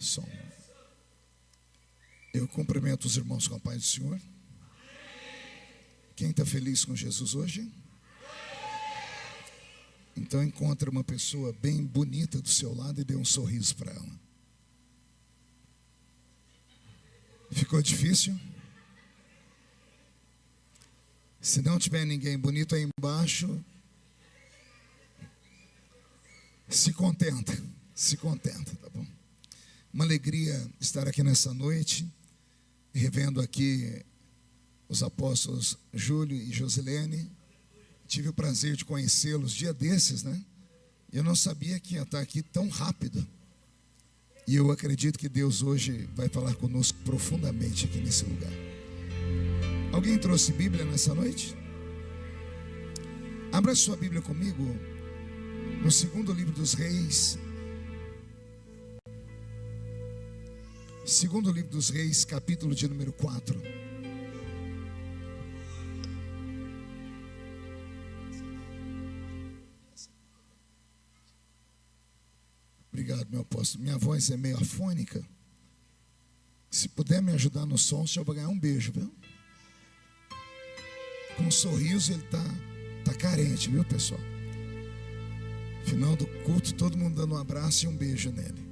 Som. Eu cumprimento os irmãos com a paz do Senhor. Quem está feliz com Jesus hoje? Então encontre uma pessoa bem bonita do seu lado e dê um sorriso para ela. Ficou difícil? Se não tiver ninguém bonito aí embaixo, se contenta, tá bom? Uma alegria estar aqui nessa noite, revendo aqui os apóstolos Júlio e Josilene. Tive o prazer de conhecê-los dia desses, né? Eu não sabia que ia estar aqui tão rápido. E eu acredito que Deus hoje vai falar conosco profundamente aqui nesse lugar. Alguém trouxe Bíblia nessa noite? Abra sua Bíblia comigo no segundo livro dos Reis. Segundo livro dos Reis, capítulo de número 4. Obrigado, meu apóstolo. Minha voz é meio afônica. Se puder me ajudar no som, o senhor vai ganhar um beijo, viu? Com um sorriso ele tá carente, viu, pessoal? Final do culto, todo mundo dando um abraço e um beijo nele.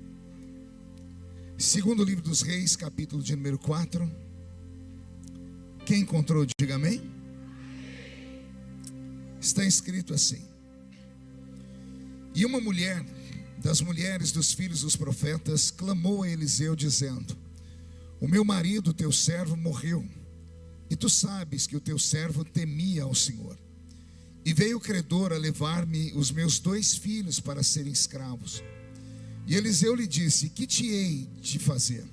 Segundo livro dos Reis, capítulo de número 4. Quem encontrou, diga amém. Está escrito assim: e uma mulher das mulheres dos filhos dos profetas clamou a Eliseu dizendo: o meu marido, teu servo, morreu, e tu sabes que o teu servo temia ao Senhor. E veio o credor a levar-me os meus 2 filhos para serem escravos. E Eliseu lhe disse: que te hei de fazer?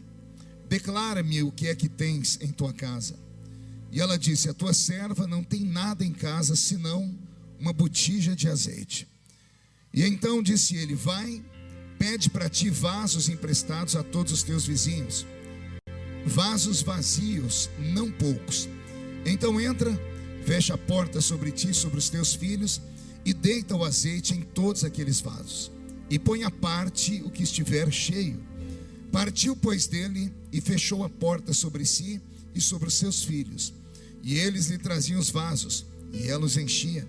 Declara-me o que é que tens em tua casa. E ela disse: a tua serva não tem nada em casa senão uma botija de azeite. E então disse ele: vai, pede para ti vasos emprestados a todos os teus vizinhos, vasos vazios, não poucos. Então entra, fecha a porta sobre ti e sobre os teus filhos, e deita o azeite em todos aqueles vasos, e põe à parte o que estiver cheio. Partiu, pois, dele, e fechou a porta sobre si e sobre os seus filhos. E eles lhe traziam os vasos, e ela os enchia.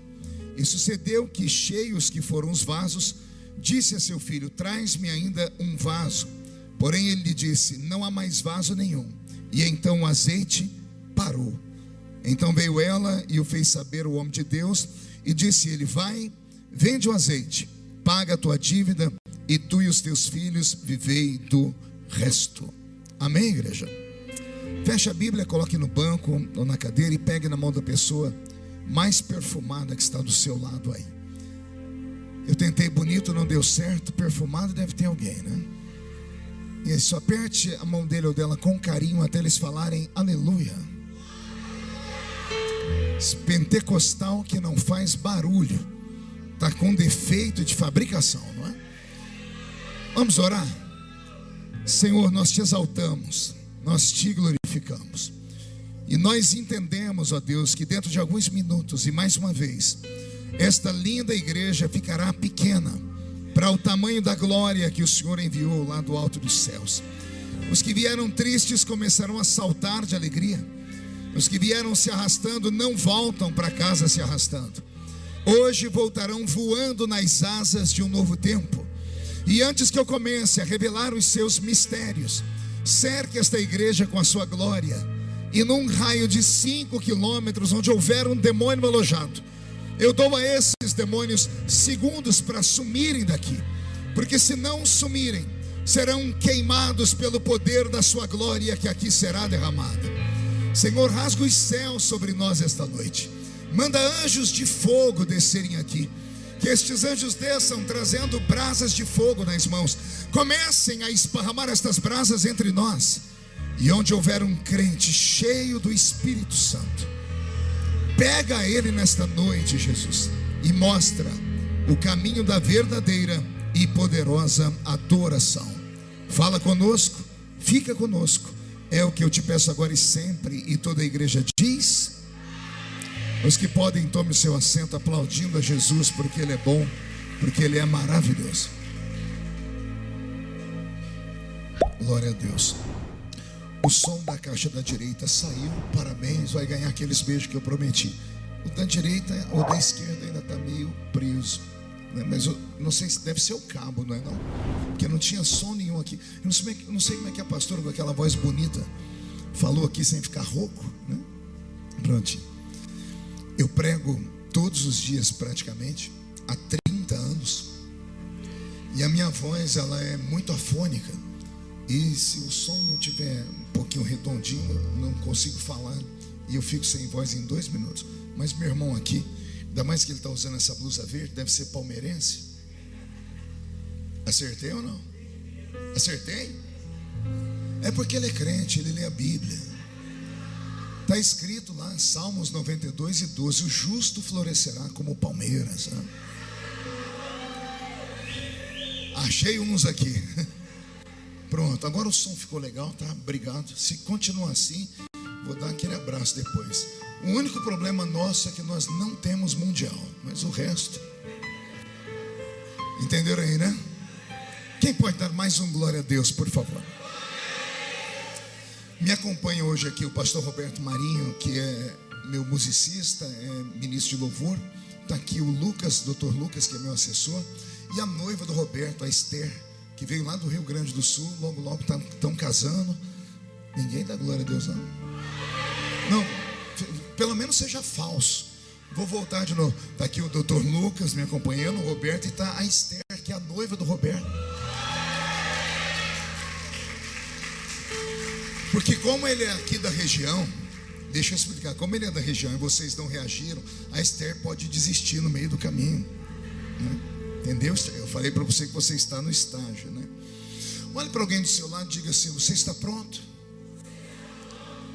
E sucedeu que, cheios que foram os vasos, disse a seu filho: traz-me ainda um vaso. Porém ele lhe disse: não há mais vaso nenhum. E então o azeite parou. Então veio ela e o fez saber o homem de Deus, e disse ele: vai, vende o azeite, paga a tua dívida, e tu e os teus filhos vivei do resto. Amém, igreja? Feche a Bíblia, coloque no banco ou na cadeira e pegue na mão da pessoa mais perfumada que está do seu lado aí. Eu tentei bonito, não deu certo. Perfumado deve ter alguém, né? E aí, só aperte a mão dele ou dela com carinho até eles falarem aleluia. Esse pentecostal que não faz barulho está com defeito de fabricação, não é? Vamos orar? Senhor, nós te exaltamos, nós te glorificamos, e nós entendemos, ó Deus, que dentro de alguns minutos, e mais uma vez, esta linda igreja ficará pequena para o tamanho da glória que o Senhor enviou lá do alto dos céus. Os que vieram tristes começarão a saltar de alegria. Os que vieram se arrastando não voltam para casa se arrastando. Hoje voltarão voando nas asas de um novo tempo. E antes que eu comece a revelar os seus mistérios, cerque esta igreja com a sua glória. E num raio de 5 quilômetros, onde houver um demônio alojado, eu dou a esses demônios segundos para sumirem daqui. Porque se não sumirem, serão queimados pelo poder da sua glória que aqui será derramada. Senhor, rasga os céus sobre nós esta noite. Manda anjos de fogo descerem aqui. Que estes anjos desçam trazendo brasas de fogo nas mãos. Comecem a esparramar estas brasas entre nós. E onde houver um crente cheio do Espírito Santo, pega ele nesta noite, Jesus, e mostra o caminho da verdadeira e poderosa adoração. Fala conosco, fica conosco. É o que eu te peço agora e sempre. E toda a igreja diz: os que podem, tome o seu assento aplaudindo a Jesus, porque Ele é bom, porque Ele é maravilhoso. Glória a Deus. O som da caixa da direita saiu. Parabéns, vai ganhar aqueles beijos que eu prometi. O da direita ou da esquerda ainda está meio preso, né? Mas eu não sei se deve ser o cabo, não é não? Porque não tinha som nenhum aqui. Eu não sei como é que a pastora, com aquela voz bonita, falou aqui sem ficar rouco, né? Prontinho. Eu prego todos os dias praticamente há 30 anos. E a minha voz, ela é muito afônica. E se o som não tiver um pouquinho redondinho, eu não consigo falar. E eu fico sem voz em 2 minutos. Mas meu irmão aqui, ainda mais que ele está usando essa blusa verde, deve ser palmeirense. Acertei ou não? Acertei? É porque ele é crente, ele lê a Bíblia. Está escrito lá, Salmos 92:12: o justo florescerá como palmeiras, né? Achei uns aqui. Pronto, agora o som ficou legal, tá? Obrigado. Se continuar assim, vou dar aquele abraço depois. O único problema nosso é que nós não temos mundial, mas o resto, entenderam aí, né? Quem pode dar mais um glória a Deus, por favor? Me acompanha hoje aqui o pastor Roberto Marinho, que é meu musicista, é ministro de louvor. Está aqui o Lucas, doutor Lucas, que é meu assessor. E a noiva do Roberto, a Esther, que veio lá do Rio Grande do Sul. Logo, logo estão casando. Ninguém dá glória a Deus, não. Não, pelo menos seja falso. Vou voltar de novo. Está aqui o doutor Lucas me acompanhando, o Roberto. E está a Esther, que é a noiva do Roberto. Porque como ele é aqui da região, deixa eu explicar, como ele é da região e vocês não reagiram, a Esther pode desistir no meio do caminho, né? Entendeu? Eu falei para você que você está no estágio, né? Olhe para alguém do seu lado e diga assim: você está pronto?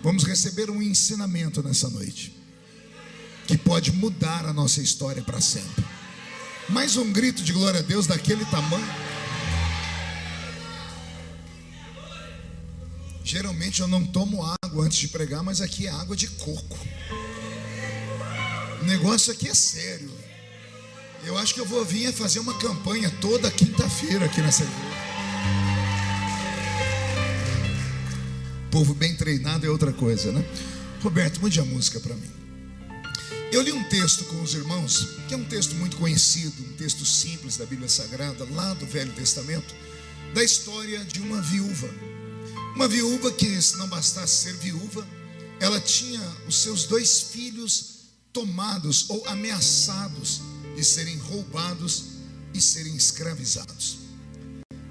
Vamos receber um ensinamento nessa noite que pode mudar a nossa história para sempre. Mais um grito de glória a Deus daquele tamanho. Geralmente eu não tomo água antes de pregar, mas aqui é água de coco. O negócio aqui é sério. Eu acho que eu vou vir fazer uma campanha toda quinta-feira aqui nessa igreja. Povo bem treinado é outra coisa, né? Roberto, mude a música para mim. Eu li um texto com os irmãos, que é um texto muito conhecido, um texto simples da Bíblia Sagrada, lá do Velho Testamento, da história de uma viúva. Uma viúva que, se não bastasse ser viúva, ela tinha os seus 2 filhos tomados ou ameaçados de serem roubados e serem escravizados.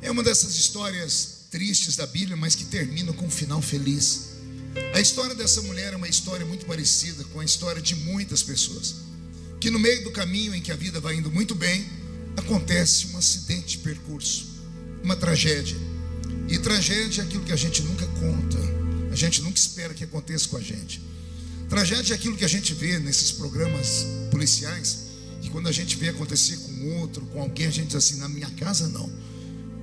É uma dessas histórias tristes da Bíblia, mas que termina com um final feliz. A história dessa mulher é uma história muito parecida com a história de muitas pessoas, que no meio do caminho em que a vida vai indo muito bem, acontece um acidente de percurso, uma tragédia. E tragédia é aquilo que a gente nunca conta, a gente nunca espera que aconteça com a gente. Tragédia é aquilo que a gente vê nesses programas policiais, e quando a gente vê acontecer com outro, com alguém, a gente diz assim: na minha casa não.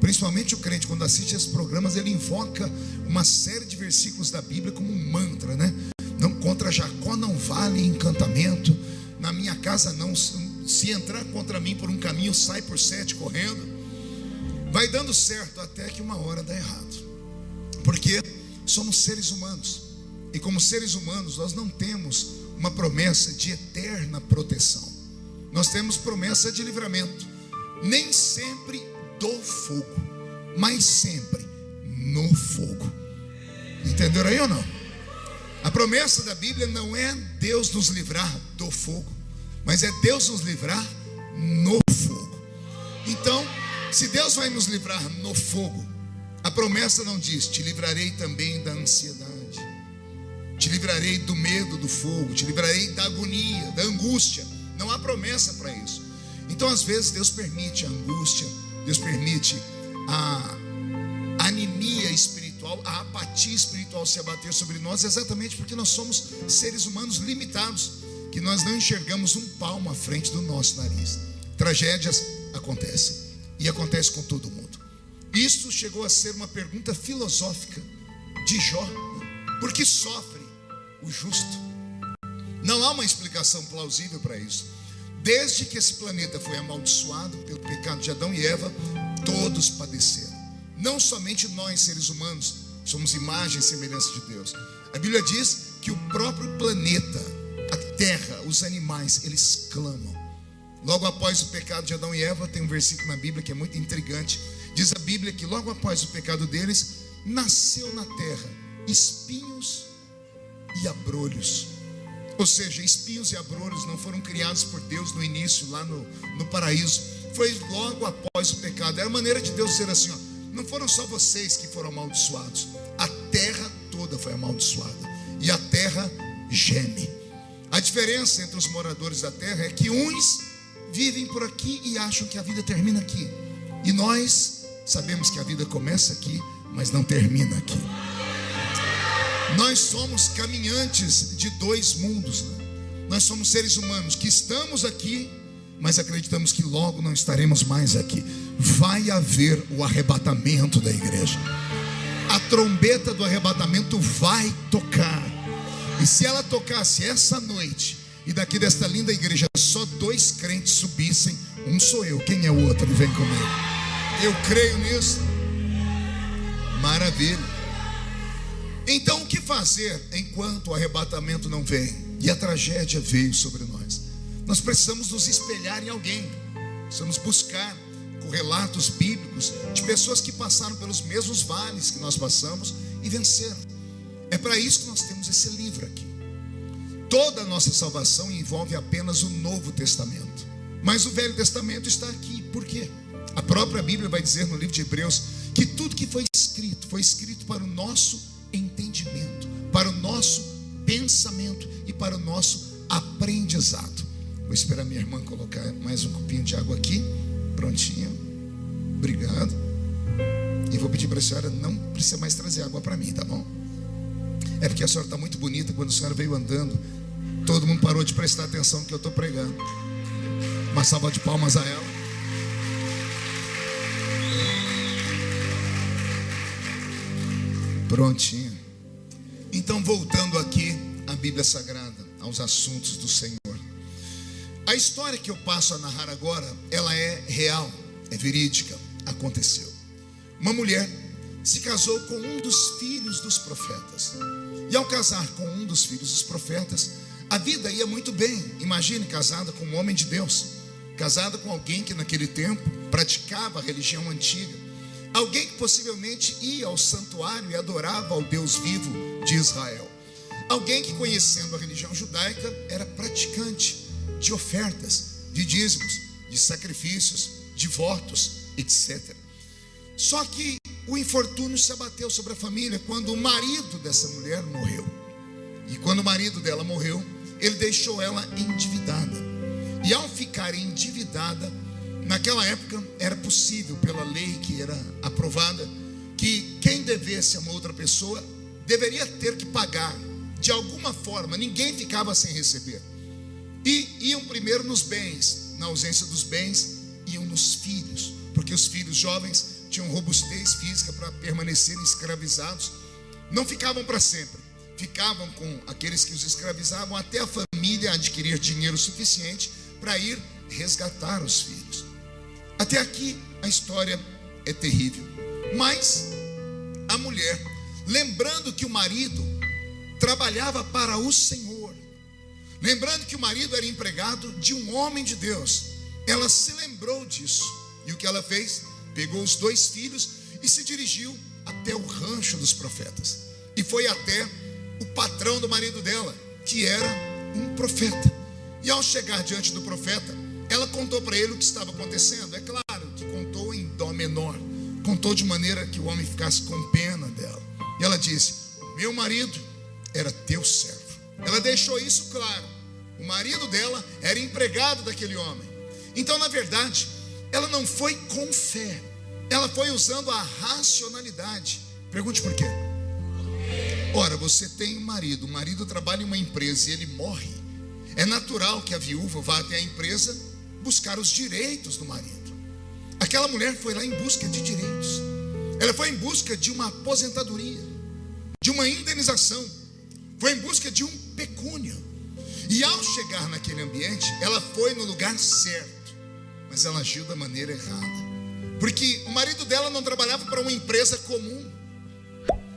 Principalmente o crente, quando assiste esses programas, ele invoca uma série de versículos da Bíblia como um mantra, né? Não, contra Jacó não vale encantamento, na minha casa não, se entrar contra mim por um caminho, sai por 7 correndo. Vai dando certo até que uma hora dá errado, porque somos seres humanos, e como seres humanos nós não temos uma promessa de eterna proteção. Nós temos promessa de livramento, nem sempre do fogo, mas sempre no fogo. Entenderam aí ou não? A promessa da Bíblia não é Deus nos livrar do fogo, mas é Deus nos livrar no fogo. Então, se Deus vai nos livrar no fogo, a promessa não diz: te livrarei também da ansiedade, te livrarei do medo do fogo, te livrarei da agonia, da angústia. Não há promessa para isso. Então às vezes Deus permite a angústia, Deus permite a anemia espiritual, a apatia espiritual se abater sobre nós, exatamente porque nós somos seres humanos limitados, que nós não enxergamos um palmo à frente do nosso nariz. Tragédias acontecem, e acontece com todo mundo. Isso chegou a ser uma pergunta filosófica de Jó: por que sofre o justo? Não há uma explicação plausível para isso. Desde que esse planeta foi amaldiçoado pelo pecado de Adão e Eva, todos padeceram. não somente nós, seres humanos, somos imagem e semelhança de Deus. A Bíblia diz que o próprio planeta, a terra, os animais, eles clamam. Logo após o pecado de Adão e Eva, tem um versículo na Bíblia que é muito intrigante. Diz a Bíblia que logo após o pecado deles, nasceu na terra espinhos e abrolhos. Ou seja, espinhos e abrolhos não foram criados por Deus no início, lá no paraíso. Foi logo após o pecado. Era a maneira de Deus dizer assim, ó, não foram só vocês que foram amaldiçoados, a terra toda foi amaldiçoada, e a terra geme. A diferença entre os moradores da terra é que uns vivem por aqui e acham que a vida termina aqui, e nós sabemos que a vida começa aqui, mas não termina aqui. Nós somos caminhantes de dois mundos, né? Nós somos seres humanos que estamos aqui, mas acreditamos que logo não estaremos mais aqui. Vai haver o arrebatamento da igreja. A trombeta do arrebatamento vai tocar. E se ela tocasse essa noite, e daqui desta linda igreja só 2 crentes subissem, um sou eu, quem é o outro? Vem comigo. Eu creio nisso. Maravilha. Então o que fazer enquanto o arrebatamento não vem e a tragédia veio sobre nós? Nós precisamos nos espelhar em alguém. Precisamos buscar com relatos bíblicos de pessoas que passaram pelos mesmos vales que nós passamos e venceram. É para isso que nós temos esse livro aqui. Toda a nossa salvação envolve apenas o Novo Testamento, mas o Velho Testamento está aqui. Por quê? A própria Bíblia vai dizer no livro de Hebreus que tudo que foi escrito para o nosso entendimento, para o nosso pensamento e para o nosso aprendizado. Vou esperar minha irmã colocar mais um copinho de água aqui. Prontinho. Obrigado. E vou pedir para a senhora não precisa mais trazer água para mim, tá bom? É porque a senhora está muito bonita. Quando a senhora veio andando, todo mundo parou de prestar atenção no que eu estou pregando. Uma salva de palmas a ela. Prontinho. Então, voltando aqui à Bíblia Sagrada, aos assuntos do Senhor. A história que eu passo a narrar agora, ela é real, é verídica, aconteceu. Uma mulher se casou com um dos filhos dos profetas. E ao casar com um dos filhos dos profetas, a vida ia muito bem. Imagine, casada com um homem de Deus, casada com alguém que naquele tempo praticava a religião antiga, alguém que possivelmente ia ao santuário e adorava ao Deus vivo de Israel, alguém que, conhecendo a religião judaica, era praticante de ofertas, de dízimos, de sacrifícios, de votos, etc. Só que o infortúnio se abateu sobre a família quando o marido dessa mulher morreu. E quando o marido dela morreu, ele deixou ela endividada. E ao ficar endividada, naquela época era possível, pela lei que era aprovada, que quem devesse a uma outra pessoa deveria ter que pagar de alguma forma. Ninguém ficava sem receber. E iam primeiro nos bens. Na ausência dos bens, iam nos filhos, porque os filhos jovens tinham robustez física para permanecerem escravizados. Não ficavam para sempre, ficavam com aqueles que os escravizavam até a família adquirir dinheiro suficiente para ir resgatar os filhos. Até aqui a história é terrível. Mas a mulher, lembrando que o marido trabalhava para o Senhor, lembrando que o marido era empregado de um homem de Deus, ela se lembrou disso. E o que ela fez? Pegou os 2 filhos e se dirigiu até o rancho dos profetas. E foi até o patrão do marido dela, que era um profeta. E ao chegar diante do profeta, ela contou para ele o que estava acontecendo. É claro que contou em dó menor, contou de maneira que o homem ficasse com pena dela. E ela disse: meu marido era teu servo. Ela deixou isso claro. O marido dela era empregado daquele homem. Então, na verdade, ela não foi com fé, ela foi usando a racionalidade. Pergunte por quê? Ora, você tem um marido, o marido trabalha em uma empresa e ele morre. É natural que a viúva vá até a empresa buscar os direitos do marido. Aquela mulher foi lá em busca de direitos. Ela foi em busca de uma aposentadoria, de uma indenização, foi em busca de um pecúnio. E ao chegar naquele ambiente, ela foi no lugar certo, mas ela agiu da maneira errada. Porque o marido dela não trabalhava para uma empresa comum.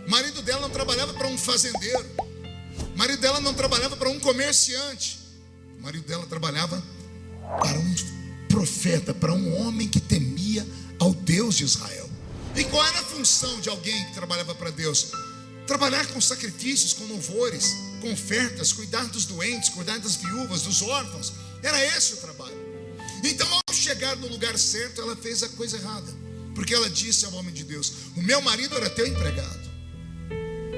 O marido dela não trabalhava para um fazendeiro. O marido dela não trabalhava para um comerciante. O marido dela trabalhava para um profeta, para um homem que temia ao Deus de Israel. E qual era a função de alguém que trabalhava para Deus? Trabalhar com sacrifícios, com louvores, com ofertas, cuidar dos doentes, cuidar das viúvas, dos órfãos. Era esse o trabalho. Então, ao chegar no lugar certo, ela fez a coisa errada. Porque ela disse ao homem de Deus: o meu marido era teu empregado,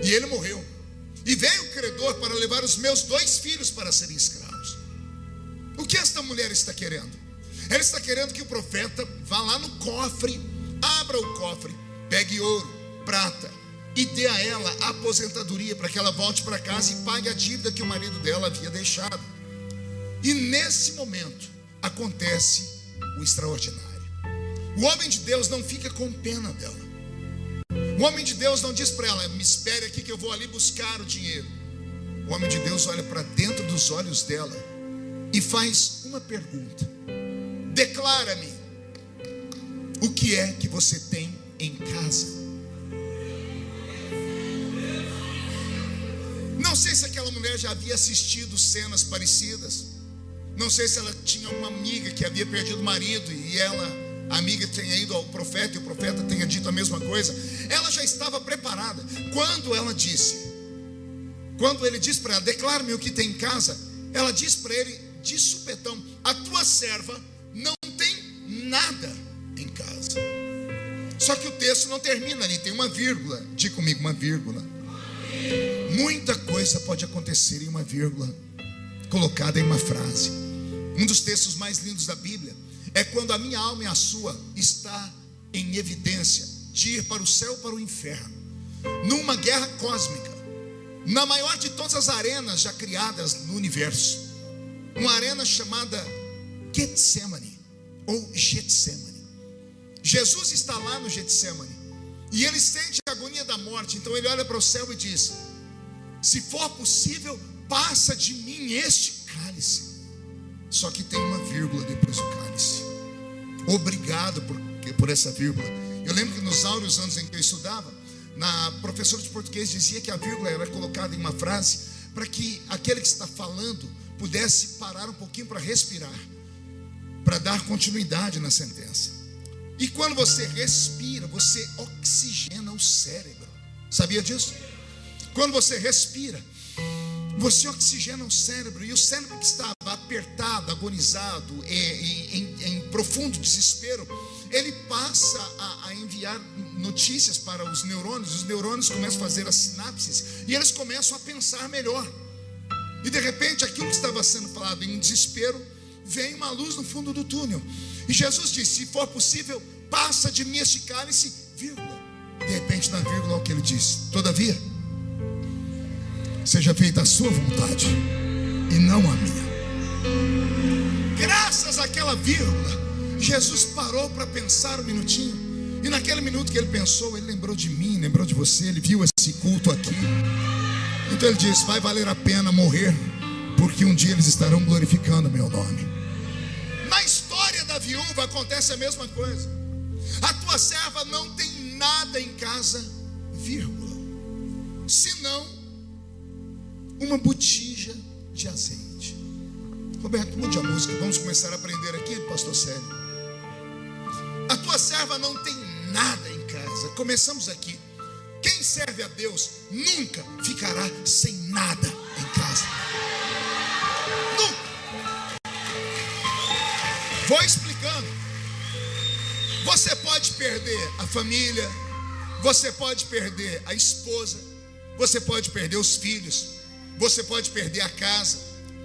e ele morreu. E veio o credor para levar os meus 2 filhos para serem escravos. O que esta mulher está querendo? Ela está querendo que o profeta vá lá no cofre, abra o cofre, pegue ouro, prata, e dê a ela a aposentadoria, para que ela volte para casa e pague a dívida que o marido dela havia deixado. E nesse momento acontece o extraordinário. O homem de Deus não fica com pena dela. O homem de Deus não diz para ela: me espere aqui que eu vou ali buscar o dinheiro. O homem de Deus olha para dentro dos olhos dela e faz uma pergunta: declara-me, o que é que você tem em casa? Não sei se aquela mulher já havia assistido cenas parecidas. Não sei se ela tinha uma amiga que havia perdido o marido e a amiga tenha ido ao profeta e o profeta tenha dito a mesma coisa. Ela já estava preparada. Quando ele disse para ela: declara-me o que tem em casa, ela disse para ele de supetão: a tua serva não tem nada em casa. Só que o texto não termina ali, tem uma vírgula. Diga comigo, uma vírgula. Muita coisa pode acontecer em uma vírgula colocada em uma frase. Um dos textos mais lindos da Bíblia é quando a minha alma e a sua está em evidência de ir para o céu ou para o inferno, numa guerra cósmica, na maior de todas as arenas já criadas no universo, uma arena chamada Getsemane ou Getsemane. Jesus está lá no Getsemane e ele sente a agonia da morte. Então ele olha para o céu e diz: se for possível, passa de mim este cálice. Só que tem uma vírgula depois do cálice. Obrigado por essa vírgula. Eu lembro que nos áureos anos em que eu estudava, na professora de português dizia que a vírgula era colocada em uma frase para que aquele que está falando pudesse parar um pouquinho para respirar, para dar continuidade na sentença. E quando você respira, você oxigena o cérebro. Sabia disso? Quando você respira, você oxigena o cérebro. E o cérebro que estava apertado, agonizado, em profundo desespero, ele passa a enviar notícias para os neurônios. Os neurônios começam a fazer as sinapses e eles começam a pensar melhor. E de repente aquilo que estava sendo falado em desespero, vem uma luz no fundo do túnel. E Jesus disse: se for possível, passa de mim este cálice, vírgula. De repente na vírgula, é o que ele disse: todavia, seja feita a sua vontade e não a minha. Graças àquela vírgula, Jesus parou para pensar um minutinho. E naquele minuto que ele pensou, ele lembrou de mim, lembrou de você. Ele viu esse culto aqui. Então ele disse: vai valer a pena morrer, porque um dia eles estarão glorificando o meu nome. Na história da viúva acontece a mesma coisa. A tua serva não tem nada em casa, vírgula, senão uma botija de azeite. Roberto, mude a música, vamos começar a aprender aqui, pastor Célio. A tua serva não tem nada em casa. Começamos aqui. Quem serve a Deus nunca ficará sem nada em casa. Nunca. Vou explicando. Você pode perder a família, você pode perder a esposa, você pode perder os filhos, você pode perder a casa,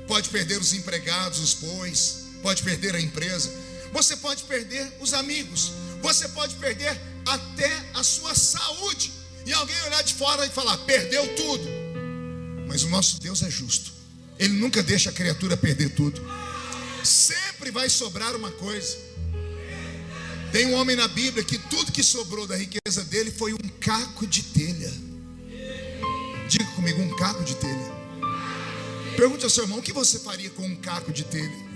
pode perder os empregados, os bois, pode perder a empresa, você pode perder os amigos, você pode perder até a sua saúde. E alguém olhar de fora e falar: perdeu tudo. Mas o nosso Deus é justo. Ele nunca deixa a criatura perder tudo. Sempre vai sobrar uma coisa. Tem um homem na Bíblia que tudo que sobrou da riqueza dele foi um caco de telha. Diga comigo, um caco de telha. Pergunte ao seu irmão: o que você faria com um caco de telha?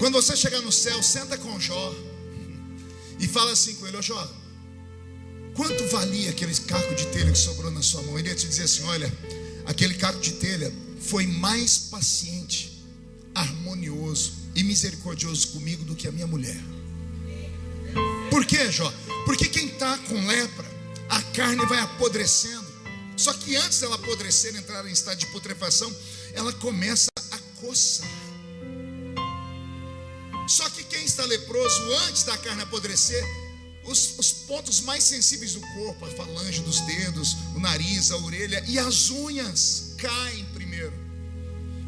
Quando você chegar no céu, senta com Jó e fala assim com ele: ô Jó, quanto valia aquele caco de telha que sobrou na sua mão? Ele ia te dizer assim: olha, aquele caco de telha foi mais paciente, harmonioso e misericordioso comigo do que a minha mulher. Por quê, Jó? Porque quem está com lepra, a carne vai apodrecendo. Só que antes dela apodrecer, entrar em estado de putrefação, ela começa a coçar. Só que quem está leproso, antes da carne apodrecer, os pontos mais sensíveis do corpo, a falange dos dedos, o nariz, a orelha e as unhas caem primeiro.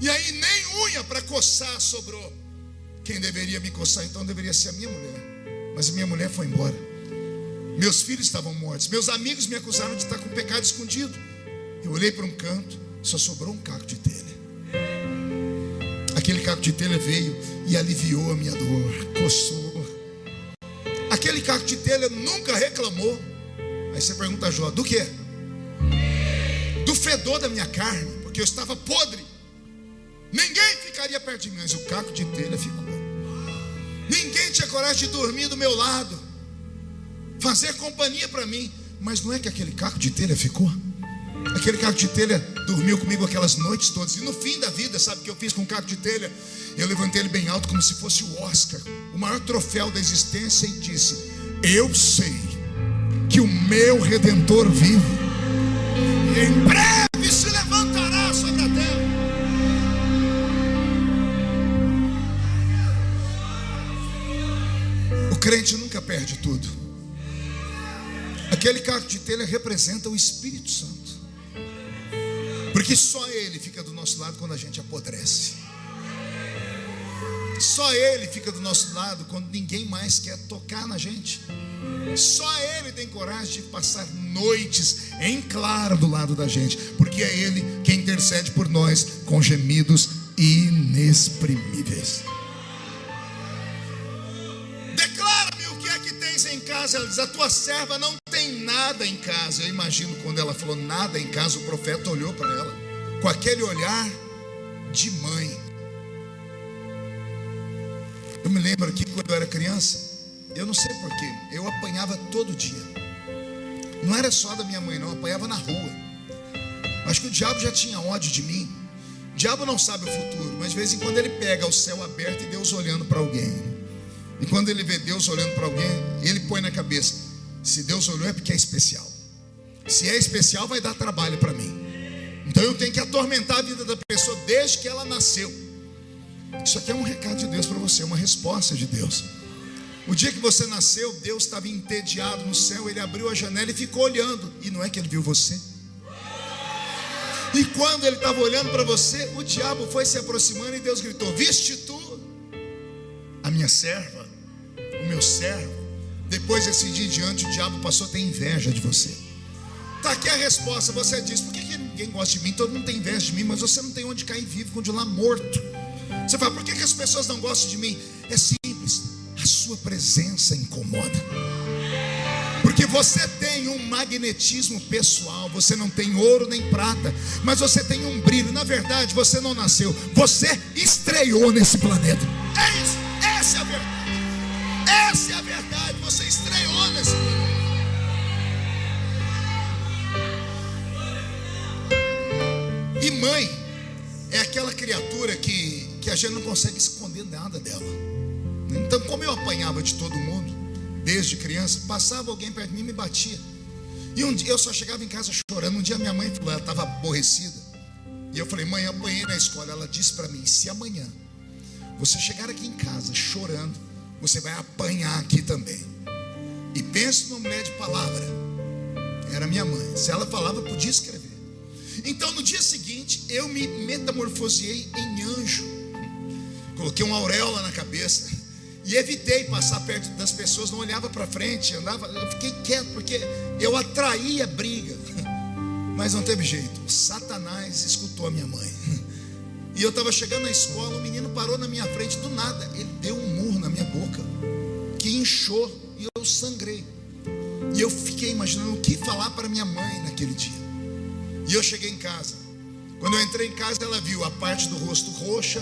E aí nem unha para coçar sobrou. Quem deveria me coçar então deveria ser a minha mulher. Mas a minha mulher foi embora. Meus filhos estavam mortos. Meus amigos me acusaram de estar com pecado escondido. Eu olhei para um canto, só sobrou um caco de telha. Aquele caco de telha veio e aliviou a minha dor, coçou. Aquele caco de telha nunca reclamou. Aí você pergunta a Jó: do quê? Do fedor da minha carne, porque eu estava podre. Ninguém ficaria perto de mim, mas o caco de telha ficou. Ninguém tinha coragem de dormir do meu lado, fazer companhia para mim. Mas não é que aquele caco de telha ficou? Aquele caco de telha dormiu comigo aquelas noites todas. E no fim da vida, sabe o que eu fiz com o caco de telha? Eu levantei ele bem alto, como se fosse o Oscar, o maior troféu da existência, e disse: eu sei que o meu Redentor vive, e em breve se levantará sobre a terra. O crente nunca perde tudo. Aquele caco de telha representa o Espírito Santo, porque só Ele fica do nosso lado quando a gente apodrece. Só Ele fica do nosso lado quando ninguém mais quer tocar na gente. Só Ele tem coragem de passar noites em claro do lado da gente, porque é Ele quem intercede por nós com gemidos inexprimíveis. Declara-me o que é que tens em casa. Ela diz: a tua serva não tem nada em casa. Eu imagino quando ela falou nada em casa, o profeta olhou para ela com aquele olhar de mãe. Eu me lembro que quando eu era criança, eu não sei porquê, eu apanhava todo dia. Não era só da minha mãe não, eu apanhava na rua. Acho que o diabo já tinha ódio de mim. O diabo não sabe o futuro, mas de vez em quando ele pega o céu aberto e Deus olhando para alguém. E quando ele vê Deus olhando para alguém, ele põe na cabeça: se Deus olhou é porque é especial. Se é especial, vai dar trabalho para mim. Então eu tenho que atormentar a vida da pessoa desde que ela nasceu. Isso aqui é um recado de Deus para você, uma resposta de Deus. O dia que você nasceu, Deus estava entediado no céu. Ele abriu a janela e ficou olhando. E não é que ele viu você? E quando ele estava olhando para você, o diabo foi se aproximando e Deus gritou: viste tu a minha serva, o meu servo? Depois desse dia em diante, o diabo passou a ter inveja de você. Está aqui a resposta. Você diz: por que ninguém gosta de mim? Todo mundo tem inveja de mim, mas você não tem onde cair vivo, continuar morto. Você fala: por que as pessoas não gostam de mim? É simples, a sua presença incomoda. Porque você tem um magnetismo pessoal. Você não tem ouro nem prata, mas você tem um brilho. Na verdade, você não nasceu, você estreou nesse planeta. É isso, essa é a verdade. Essa é a verdade, você estreou nesse planeta. E mãe é aquela criatura que a gente não consegue esconder nada dela. Então, como eu apanhava de todo mundo desde criança, passava alguém perto de mim e me batia. E um dia eu só chegava em casa chorando. Um dia minha mãe falou, ela estava aborrecida, e eu falei: mãe, eu apanhei na escola. Ela disse para mim: se amanhã você chegar aqui em casa chorando, você vai apanhar aqui também. E pense numa mulher de palavra. Era minha mãe. Se ela falava, eu podia escrever. Então no dia seguinte eu me metamorfoseei em anjo. Coloquei uma auréola na cabeça e evitei passar perto das pessoas. Não olhava para frente, andava. Eu fiquei quieto porque eu atraía briga. Mas não teve jeito, o Satanás escutou a minha mãe. E eu estava chegando na escola, um menino parou na minha frente do nada. Ele deu um murro na minha boca que inchou e eu sangrei. E eu fiquei imaginando o que falar para minha mãe naquele dia. E eu cheguei em casa. Quando eu entrei em casa, ela viu a parte do rosto roxa,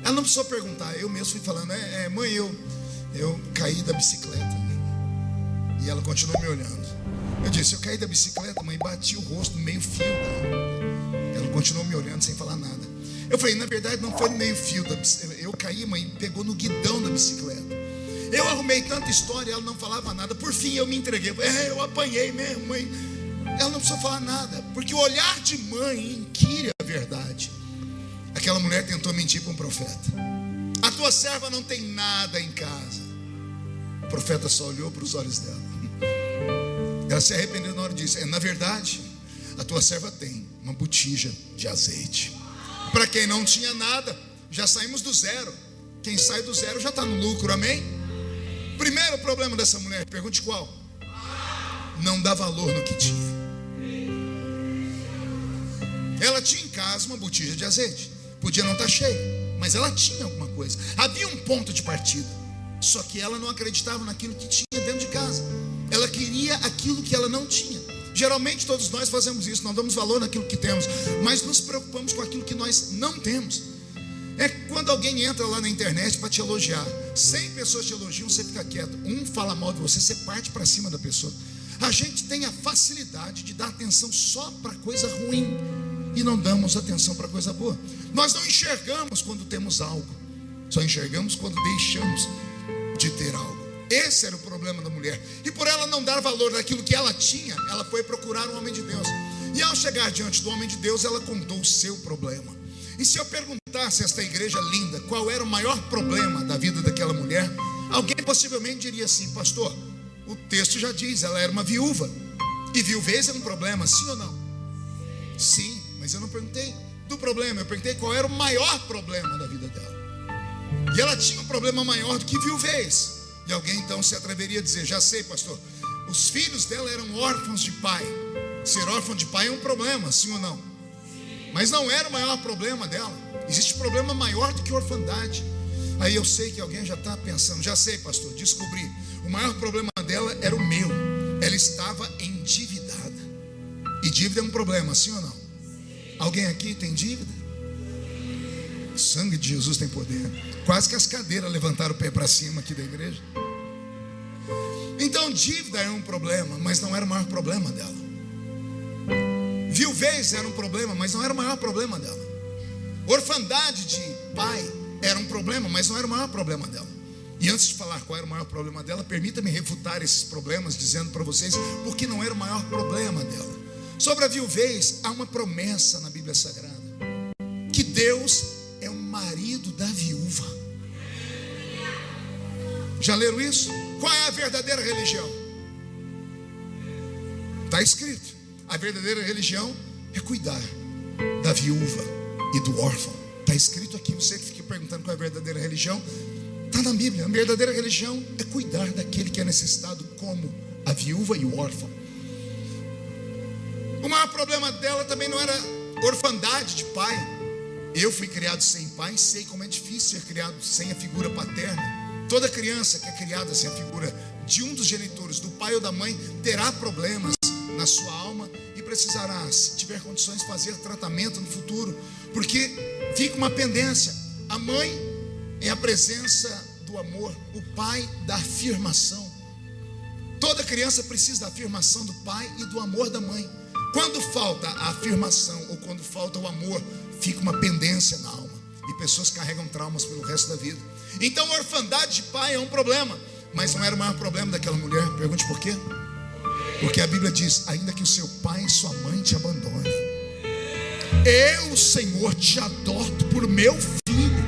Ela não precisou perguntar, eu mesmo fui falando: mãe, eu caí da bicicleta. E ela continuou me olhando. Eu disse: eu caí da bicicleta, mãe, bati o rosto no meio fio dela. Ela continuou me olhando sem falar nada. Eu falei: na verdade não foi no meio fio da bicicleta. Eu caí, mãe, pegou no guidão da bicicleta. Eu arrumei tanta história, ela não falava nada. Por fim eu me entreguei. Eu apanhei mesmo, mãe. Ela não precisou falar nada, porque o olhar de mãe inquire a verdade. Aquela mulher tentou mentir para um profeta: a tua serva não tem nada em casa. O profeta só olhou para os olhos dela. Ela se arrependeu na hora e disse: na verdade, a tua serva tem uma botija de azeite. Para quem não tinha nada, já saímos do zero. Quem sai do zero já está no lucro, amém? Primeiro problema dessa mulher, pergunte qual? Não dá valor no que tinha. Ela tinha em casa uma botija de azeite. Podia não estar cheia, mas ela tinha alguma coisa. Havia um ponto de partida. Só que ela não acreditava naquilo que tinha dentro de casa. Ela queria aquilo que ela não tinha. Geralmente todos nós fazemos isso. Não damos valor naquilo que temos, mas nos preocupamos com aquilo que nós não temos. É quando alguém entra lá na internet para te elogiar. 100 pessoas te elogiam, você fica quieto. Um fala mal de você, você parte para cima da pessoa. A gente tem a facilidade de dar atenção só para coisa ruim e não damos atenção para coisa boa. Nós não enxergamos quando temos algo, só enxergamos quando deixamos de ter algo. Esse era o problema da mulher. E por ela não dar valor naquilo que ela tinha, ela foi procurar um homem de Deus. E ao chegar diante do homem de Deus, ela contou o seu problema. E se eu perguntasse a esta igreja linda qual era o maior problema da vida daquela mulher, alguém possivelmente diria assim: pastor, o texto já diz, ela era uma viúva. E viuvez é um problema, sim ou não? Sim, mas eu não perguntei do problema, eu perguntei qual era o maior problema da vida dela. E ela tinha um problema maior do que viuvez. E alguém então se atreveria a dizer: já sei, pastor, os filhos dela eram órfãos de pai. Ser órfão de pai é um problema, sim ou não? Mas não era o maior problema dela. Existe problema maior do que orfandade. Aí eu sei que alguém já está pensando: já sei, pastor, descobri. O maior problema dela era o meu. Ela estava endividada. E dívida é um problema, sim ou não? Alguém aqui tem dívida? O sangue de Jesus tem poder. Quase que as cadeiras levantaram o pé para cima aqui da igreja. Então dívida é um problema, mas não era o maior problema dela. Viuvez era um problema, mas não era o maior problema dela. Orfandade de pai era um problema, mas não era o maior problema dela. E antes de falar qual era o maior problema dela, permita-me refutar esses problemas, dizendo para vocês porque não era o maior problema dela. Sobre a viuvez, há uma promessa na Bíblia Sagrada: que Deus é o marido da viúva. Já leram isso? Qual é a verdadeira religião? Está escrito: a verdadeira religião é cuidar da viúva e do órfão. Está escrito aqui. Você que fica perguntando qual é a verdadeira religião, está na Bíblia. A verdadeira religião é cuidar daquele que é necessitado, como a viúva e o órfão. O maior problema dela também não era orfandade de pai. Eu fui criado sem pai, sei como é difícil ser criado sem a figura paterna. Toda criança que é criada sem a figura de um dos genitores, do pai ou da mãe, terá problemas na sua alma e precisará, se tiver condições, fazer tratamento no futuro, porque fica uma pendência. A mãe é a presença do amor, o pai da afirmação. Toda criança precisa da afirmação do pai e do amor da mãe. Quando falta a afirmação ou quando falta o amor, fica uma pendência na alma e pessoas carregam traumas pelo resto da vida. Então a orfandade de pai é um problema, mas não era o maior problema daquela mulher. Pergunte por quê? Porque a Bíblia diz: ainda que o seu pai e sua mãe te abandonem, eu, Senhor, te adoto por meu filho,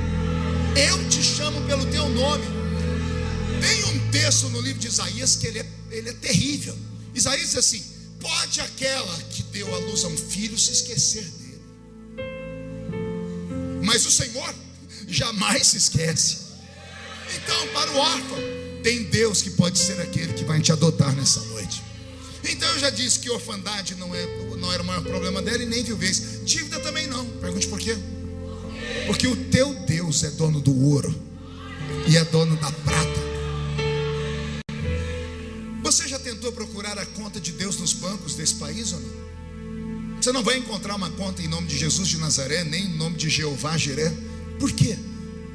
eu te chamo pelo teu nome. Tem um texto no livro de Isaías que ele é terrível. Isaías diz assim: pode aquela que deu à luz a um filho se esquecer dele, mas o Senhor jamais se esquece. Então, para o órfão, tem Deus que pode ser aquele que vai te adotar nessa noite. Então eu já disse que orfandade não era o maior problema dela, e nem viuvez. Dívida também não. Pergunte por quê? Porque o teu Deus é dono do ouro e é dono da prata. Você já tentou procurar a conta de Deus nos bancos desse país ou não? Você não vai encontrar uma conta em nome de Jesus de Nazaré, nem em nome de Jeová Jiré. Por quê?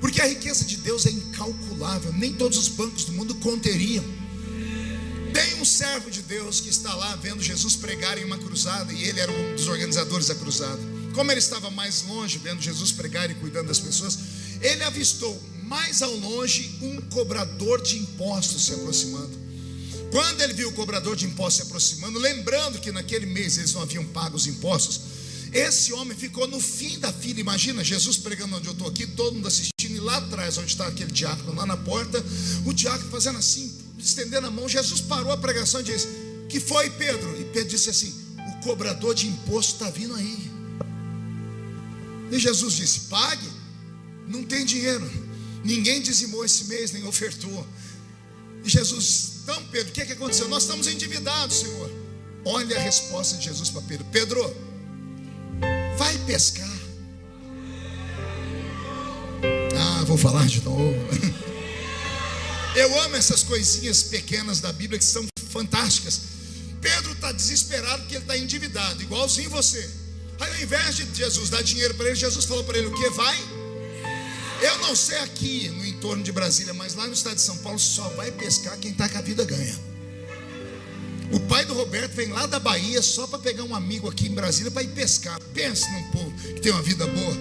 Porque a riqueza de Deus é incalculável, nem todos os bancos do mundo conteriam. Tem um servo de Deus que está lá vendo Jesus pregar em uma cruzada, e ele era um dos organizadores da cruzada. Como ele estava mais longe vendo Jesus pregar e cuidando das pessoas, ele avistou mais ao longe um cobrador de impostos se aproximando. Quando ele viu o cobrador de impostos se aproximando, lembrando que naquele mês eles não haviam pago os impostos, esse homem ficou no fim da fila. Imagina Jesus pregando onde eu estou aqui, todo mundo assistindo, e lá atrás onde está aquele diácono, lá na porta, o diácono fazendo assim, estendendo a mão. Jesus parou a pregação e disse: que foi, Pedro? E Pedro disse assim: o cobrador de imposto está vindo aí. E Jesus disse: pague. Não tem dinheiro, ninguém dizimou esse mês, nem ofertou. E Jesus disse: então Pedro, o que aconteceu? Nós estamos endividados, Senhor. Olha a resposta de Jesus para Pedro: Pedro, vai pescar. Vou falar de novo. Eu amo essas coisinhas pequenas da Bíblia que são fantásticas. Pedro está desesperado porque ele está endividado, igualzinho você. Aí ao invés de Jesus dar dinheiro para ele, Jesus falou para ele o que? Vai. Eu não sei aqui no entorno de Brasília, mas lá no estado de São Paulo só vai pescar quem está com a vida ganha. O pai do Roberto vem lá da Bahia só para pegar um amigo aqui em Brasília para ir pescar. Pense num povo que tem uma vida boa.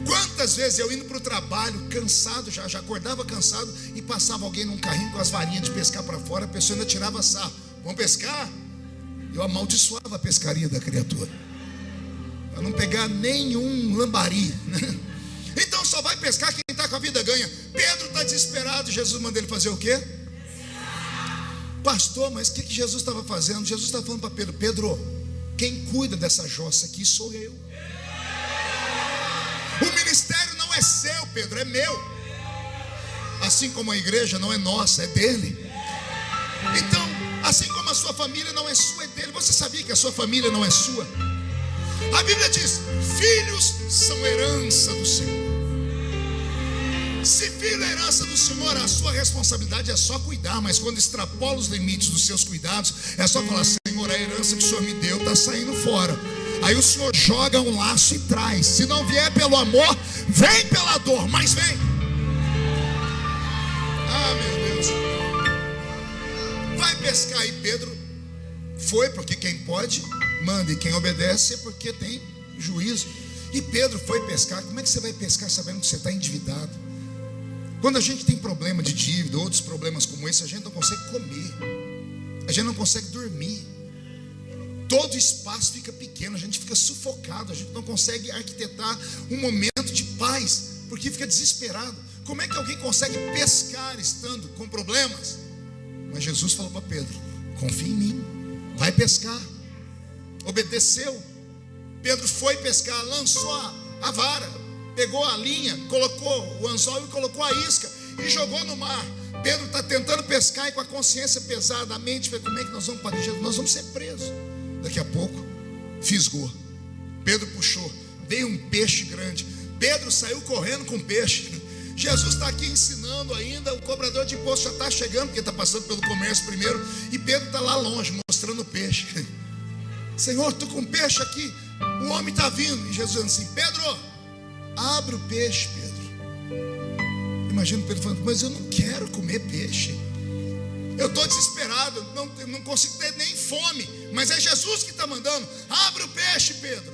Quantas vezes eu indo para o trabalho cansado, já acordava cansado, e passava alguém num carrinho com as varinhas de pescar para fora, a pessoa ainda tirava sarro: vamos pescar? Eu amaldiçoava a pescaria da criatura para não pegar nenhum lambari, né? Então só vai pescar quem está com a vida ganha. Pedro está desesperado, Jesus manda ele fazer o quê? Pastor, mas o que Jesus estava fazendo? Jesus estava falando para Pedro: Pedro, quem cuida dessa jossa aqui sou eu. O ministério não é seu, Pedro, é meu. Assim como a igreja não é nossa, é dele. Então, assim como a sua família não é sua, é dele. Você sabia que a sua família não é sua? A Bíblia diz: filhos são herança do Senhor. Se filho é herança do Senhor, a sua responsabilidade é só cuidar. Mas quando extrapola os limites dos seus cuidados, é só falar: Senhor, a herança que o Senhor me deu está saindo fora. Aí o Senhor joga um laço e traz. Se não vier pelo amor, vem pela dor, mas vem. Meu Deus. Vai pescar aí. Pedro foi porque quem pode manda, e quem obedece é porque tem juízo. E Pedro foi pescar. Como é que você vai pescar sabendo que você está endividado? Quando a gente tem problema de dívida, outros problemas como esse, a gente não consegue comer, a gente não consegue dormir, todo espaço fica pequeno, a gente fica sufocado, a gente não consegue arquitetar um momento de paz, porque fica desesperado. Como é que alguém consegue pescar estando com problemas? Mas Jesus falou para Pedro: confia em mim, vai pescar. Obedeceu. Pedro foi pescar, lançou a vara, pegou a linha, colocou o anzol e colocou a isca e jogou no mar. Pedro está tentando pescar e com a consciência pesada, a mente fala: como é que nós vamos para Jesus? Nós vamos ser presos. Daqui a pouco fisgou. Pedro puxou, veio um peixe grande. Pedro saiu correndo com o peixe. Jesus está aqui ensinando ainda, o cobrador de imposto já está chegando, porque está passando pelo comércio primeiro, e Pedro está lá longe mostrando o peixe. Senhor, estou com peixe aqui, o homem está vindo. E Jesus assim: Pedro, abre o peixe, Pedro. Imagina Pedro falando: mas eu não quero comer peixe, eu estou desesperado, não consigo ter nem fome, mas é Jesus que está mandando. Abre o peixe, Pedro.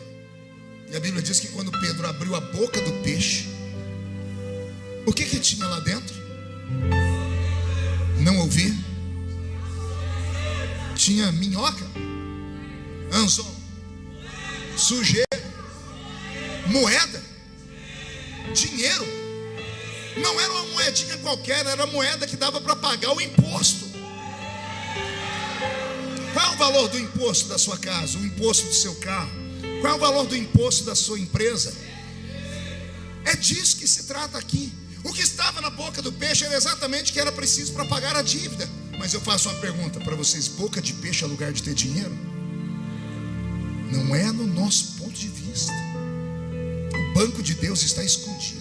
E a Bíblia diz que quando Pedro abriu a boca do peixe, o que tinha lá dentro? Não ouvi. Tinha minhoca, anzol, sujeira, moeda, dinheiro. Não era uma moedinha qualquer, era a moeda que dava para pagar o imposto. Qual é o valor do imposto da sua casa, o imposto do seu carro? Qual é o valor do imposto da sua empresa? É disso que se trata aqui. O que estava na boca do peixe era exatamente o que era preciso para pagar a dívida. Mas eu faço uma pergunta para vocês: boca de peixe é lugar de ter dinheiro? Não é no nosso ponto de vista. O banco de Deus está escondido.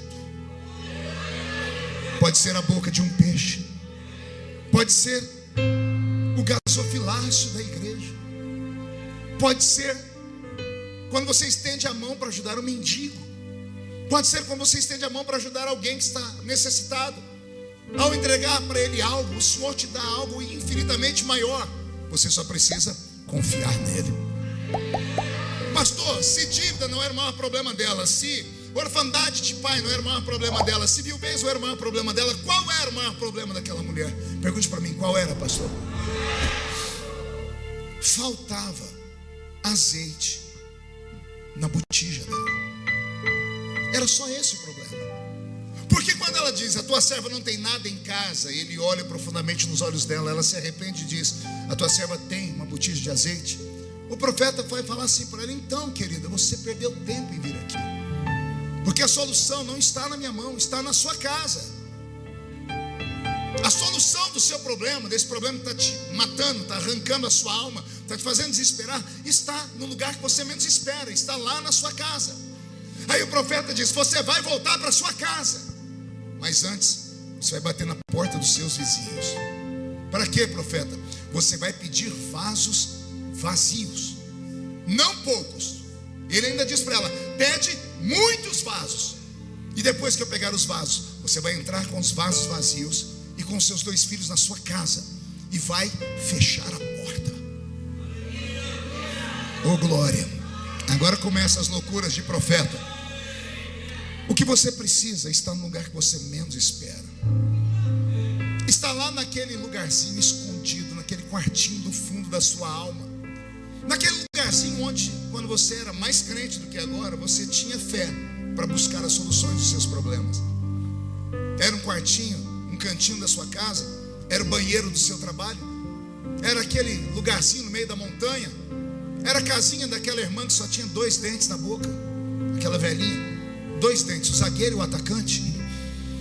Pode ser a boca de um peixe, pode ser o gasofilácio da igreja, pode ser quando você estende a mão para ajudar o mendigo, Pode ser quando você estende a mão para ajudar alguém que está necessitado. Ao entregar para ele algo, o Senhor te dá algo infinitamente maior. Você só precisa confiar nele. Pastor, se dívida não era o maior problema dela, se orfandade de pai não era o maior problema dela, se viuvez não era o maior problema dela, qual era o maior problema daquela mulher? Pergunte para mim, qual era, pastor? Faltava azeite na botija dela. Era só esse o problema. Porque quando ela diz, a tua serva não tem nada em casa, e ele olha profundamente nos olhos dela, ela se arrepende e diz, a tua serva tem uma botija de azeite. O profeta vai falar assim para ela, então querida, você perdeu tempo em vir aqui, porque a solução não está na minha mão, está na sua casa. A solução do seu problema, desse problema que está te matando, está arrancando a sua alma, está te fazendo desesperar, está no lugar que você menos espera, está lá na sua casa. Aí o profeta diz, você vai voltar para sua casa, mas antes você vai bater na porta dos seus vizinhos. Para quê, profeta? Você vai pedir vasos vazios, não poucos. Ele ainda diz para ela, pede muitos vasos, e depois que eu pegar os vasos, você vai entrar com os vasos vazios e com seus 2 filhos na sua casa, e vai fechar a porta. Oh glória. Agora começam as loucuras de profeta. O que você precisa está no lugar que você menos espera. Está lá naquele lugarzinho escondido, naquele quartinho do fundo da sua alma, naquele lugarzinho onde, quando você era mais crente do que agora, você tinha fé para buscar as soluções dos seus problemas. Era um quartinho, um cantinho da sua casa, era o banheiro do seu trabalho, era aquele lugarzinho no meio da montanha, era a casinha daquela irmã que só tinha 2 dentes na boca, aquela velhinha, 2 dentes, o zagueiro e o atacante.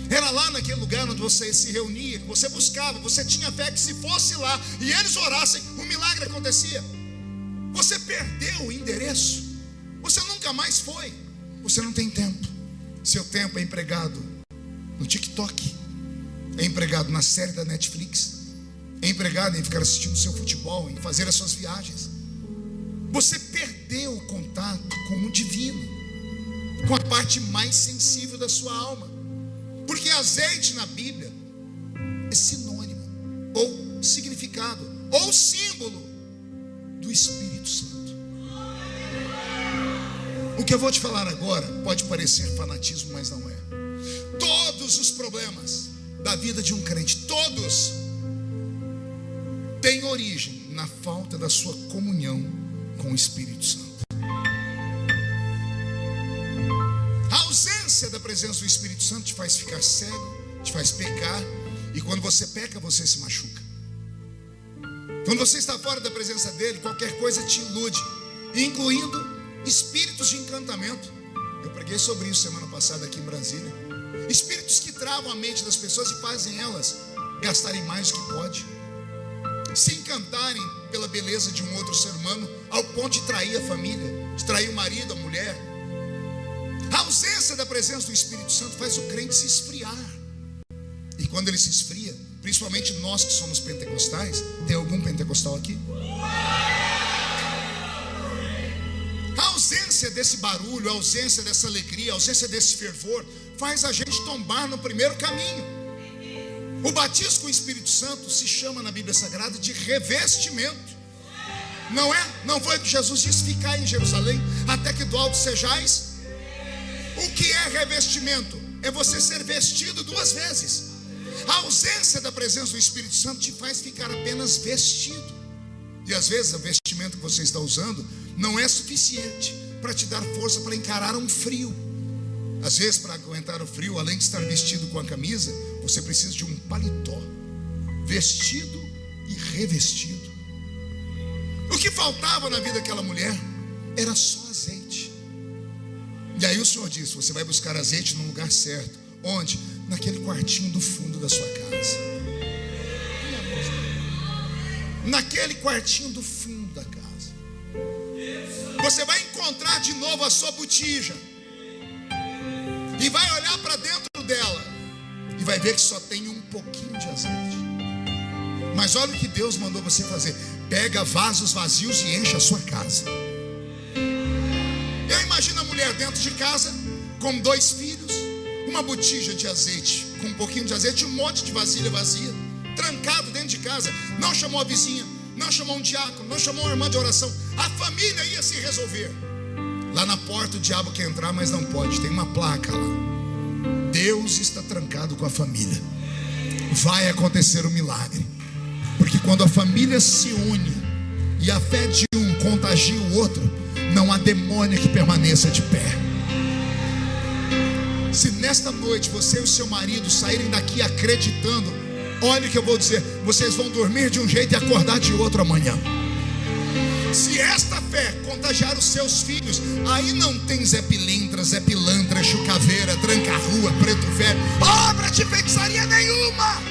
Era lá naquele lugar onde você se reunia, que você buscava, você tinha fé que se fosse lá e eles orassem, um milagre acontecia. Você perdeu o endereço, você nunca mais foi, você não tem tempo. Seu tempo é empregado no TikTok, é empregado na série da Netflix, é empregado em ficar assistindo seu futebol, em fazer as suas viagens. Você perdeu o contato com o divino, com a parte mais sensível da sua alma. Porque azeite na Bíblia é sinônimo, ou significado, ou símbolo do Espírito Santo. O que eu vou te falar agora pode parecer fanatismo, mas não é. Todos os problemas da vida de um crente, todos, têm origem na falta da sua comunhão com o Espírito Santo. A ausência da presença do Espírito Santo te faz ficar cego, te faz pecar, e quando você peca, você se machuca. Quando você está fora da presença dele, qualquer coisa te ilude, incluindo espíritos de encantamento. Eu preguei sobre isso semana passada aqui em Brasília. Espíritos que travam a mente das pessoas e fazem elas gastarem mais do que pode, se encantarem pela beleza de um outro ser humano, ao ponto de trair a família, de trair o marido, a mulher. A ausência da presença do Espírito Santo faz o crente se esfriar. E quando ele se esfria, principalmente nós que somos pentecostais, tem algum pentecostal aqui? A ausência desse barulho, a ausência dessa alegria, a ausência desse fervor, faz a gente tombar no primeiro caminho. O batismo com o Espírito Santo se chama na Bíblia Sagrada de revestimento. Não é? Não foi o que Jesus disse, ficai em Jerusalém até que do alto sejais. O que é revestimento? É você ser vestido 2 vezes. A ausência da presença do Espírito Santo te faz ficar apenas vestido. E às vezes o vestimento que você está usando não é suficiente para te dar força para encarar um frio. Às vezes, para aguentar o frio, além de estar vestido com a camisa, você precisa de um paletó, vestido e revestido. O que faltava na vida daquela mulher era só azeite. E aí o Senhor disse, você vai buscar azeite no lugar certo. Onde? Naquele quartinho do fundo da sua casa. Naquele quartinho do fundo da casa. Você vai encontrar de novo a sua botija. E vai olhar para dentro dela e vai ver que só tem um pouquinho de azeite. Mas olha o que Deus mandou você fazer. Pega vasos vazios e enche a sua casa. Eu imagino a mulher dentro de casa, com 2 filhos, uma botija de azeite, com um pouquinho de azeite, um monte de vasilha vazia, trancado dentro de casa. Não chamou a vizinha, não chamou um diácono, não chamou uma irmã de oração. A família ia se resolver. Lá na porta o diabo quer entrar, mas não pode. Tem uma placa lá: Deus está trancado com a família. Vai acontecer um milagre, porque quando a família se une e a fé de um contagia o outro, não há demônio que permaneça de pé. Se nesta noite você e o seu marido saírem daqui acreditando, olha o que eu vou dizer: vocês vão dormir de um jeito e acordar de outro amanhã. Se esta fé contagiar os seus filhos, aí não tem Zé Pilintra, Zé Pilantra, Chucaveira, Tranca-Rua, Preto Velho, obra de feitiçaria nenhuma.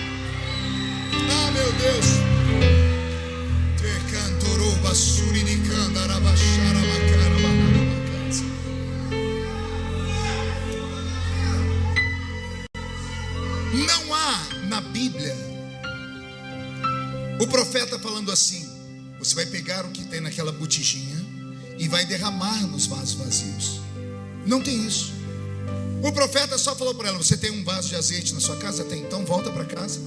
Ah, meu Deus. Não há na Bíblia o profeta falando assim: você vai pegar o que tem naquela botijinha e vai derramar nos vasos vazios. Não tem isso. O profeta só falou para ela: você tem um vaso de azeite na sua casa? Tem. Então volta para casa,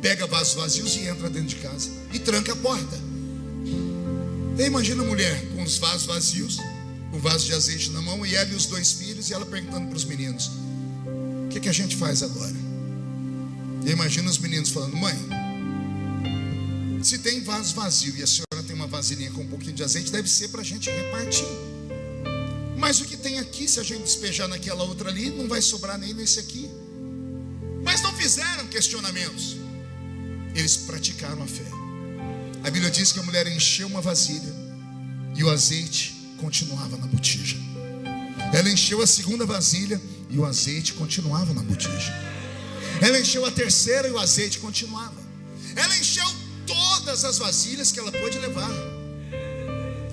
pega vasos vazios e entra dentro de casa e tranca a porta. Então imagina a mulher com os vasos vazios, o vaso de azeite na mão, e ela e os 2 filhos, e ela perguntando para os meninos: o que a gente faz agora? Eu imagino os meninos falando: mãe, se tem vaso vazio e a senhora tem uma vasilhinha com um pouquinho de azeite, deve ser para a gente repartir. Mas o que tem aqui, se a gente despejar naquela outra ali, não vai sobrar nem nesse aqui. Mas não fizeram questionamentos, eles praticaram a fé. A Bíblia diz que a mulher encheu uma vasilha e o azeite continuava na botija. Ela encheu a segunda vasilha e o azeite continuava na botija. Ela encheu a terceira e o azeite continuava. Ela encheu todas as vasilhas que ela pôde levar.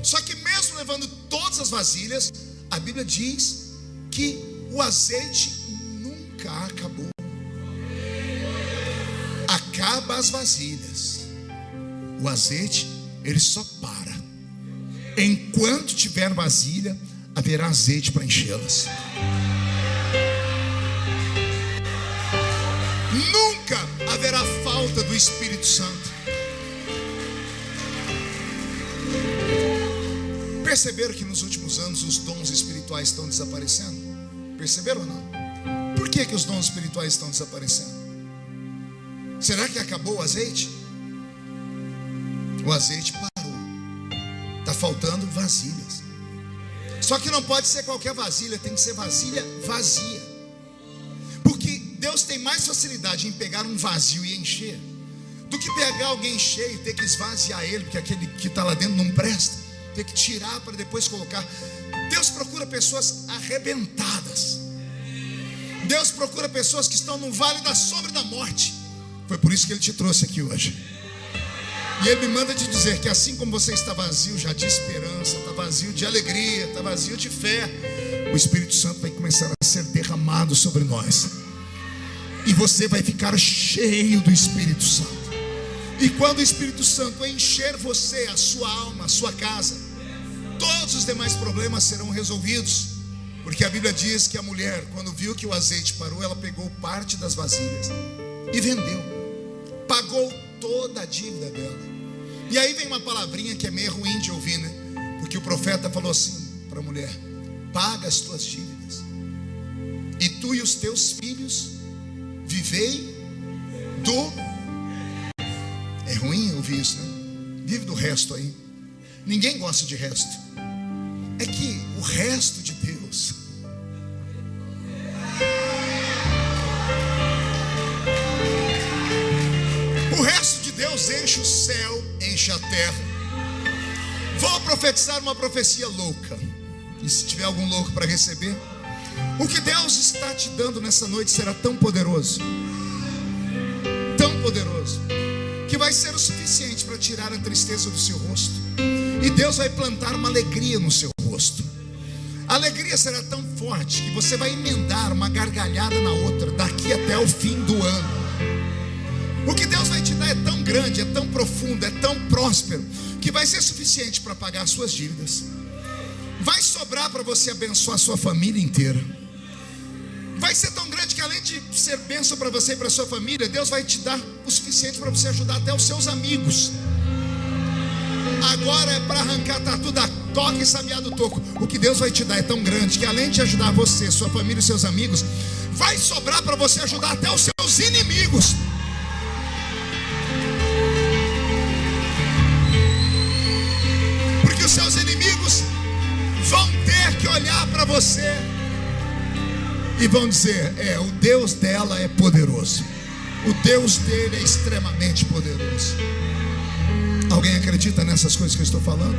Só que mesmo levando todas as vasilhas, a Bíblia diz que o azeite nunca acabou. Acaba as vasilhas, o azeite ele só para. Enquanto tiver vasilha, haverá azeite para enchê-las. Nunca haverá falta do Espírito Santo. Perceberam que nos últimos anos os dons espirituais estão desaparecendo? Perceberam ou não? Por que os dons espirituais estão desaparecendo? Será que acabou o azeite? O azeite parou. Está faltando vasilhas. Só que não pode ser qualquer vasilha, tem que ser vasilha vazia. Porque Deus tem mais facilidade em pegar um vazio e encher do que pegar alguém cheio e ter que esvaziar ele, porque aquele que está lá dentro não presta, ter que tirar para depois colocar. Deus procura pessoas arrebentadas. Deus procura pessoas que estão no vale da sombra e da morte. Foi por isso que Ele te trouxe aqui hoje. E Ele me manda te dizer que assim como você está vazio já de esperança, está vazio de alegria, está vazio de fé, o Espírito Santo vai começar a ser derramado sobre nós. E você vai ficar cheio do Espírito Santo. E quando o Espírito Santo encher você, a sua alma, a sua casa, todos os demais problemas serão resolvidos. Porque a Bíblia diz que a mulher, quando viu que o azeite parou, ela pegou parte das vasilhas e vendeu, pagou toda a dívida dela. E aí vem uma palavrinha que é meio ruim de ouvir, né? Porque o profeta falou assim para a mulher: paga as tuas dívidas, e tu e os teus filhos vivei do... É ruim ouvir isso, né? Vive do resto aí. Ninguém gosta de resto. É que o resto de Deus, o resto de Deus enche o céu, enche a terra. Vou profetizar uma profecia louca. E se tiver algum louco para receber, o que Deus está te dando nessa noite será tão poderoso, tão poderoso, que vai ser o suficiente para tirar a tristeza do seu rosto. E Deus vai plantar uma alegria no seu rosto. A alegria será tão forte que você vai emendar uma gargalhada na outra daqui até o fim do ano. O que Deus vai te dar é tão grande, é tão profundo, é tão próspero, que vai ser suficiente para pagar as suas dívidas. Vai sobrar para você abençoar a sua família inteira. vai ser tão grande que além de ser bênção para você e para sua família, Deus vai te dar o suficiente para você ajudar até os seus amigos. Agora é para arrancar tatu da toca e sabiá do toco. O que Deus vai te dar é tão grande que além de ajudar você, sua família e seus amigos, vai sobrar para você ajudar até os seus inimigos. Porque os seus inimigos vão ter que olhar para você e vão dizer: o Deus dela é poderoso, o Deus dele é extremamente poderoso. Alguém acredita nessas coisas que eu estou falando?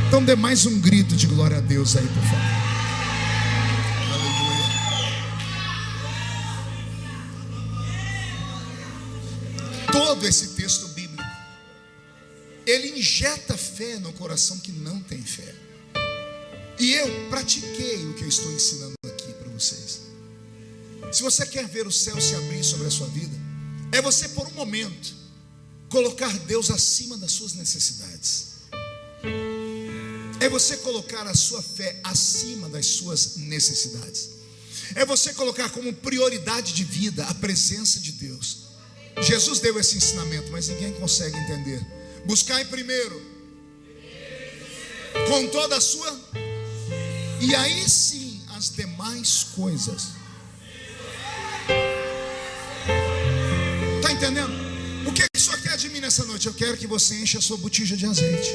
Então dê mais um grito de glória a Deus aí, por favor. Aleluia. Todo esse texto bíblico, ele injeta fé no coração que não tem fé. E eu pratiquei o que eu estou ensinando aqui para vocês. Se você quer ver o céu se abrir sobre a sua vida, é você por um momento colocar Deus acima das suas necessidades. É você colocar a sua fé acima das suas necessidades. É você colocar como prioridade de vida a presença de Deus. Jesus deu esse ensinamento, mas ninguém consegue entender. Buscai primeiro com toda a sua, e aí sim as demais coisas. Está entendendo? O que o Senhor quer de mim nessa noite? Eu quero que você encha a sua botija de azeite.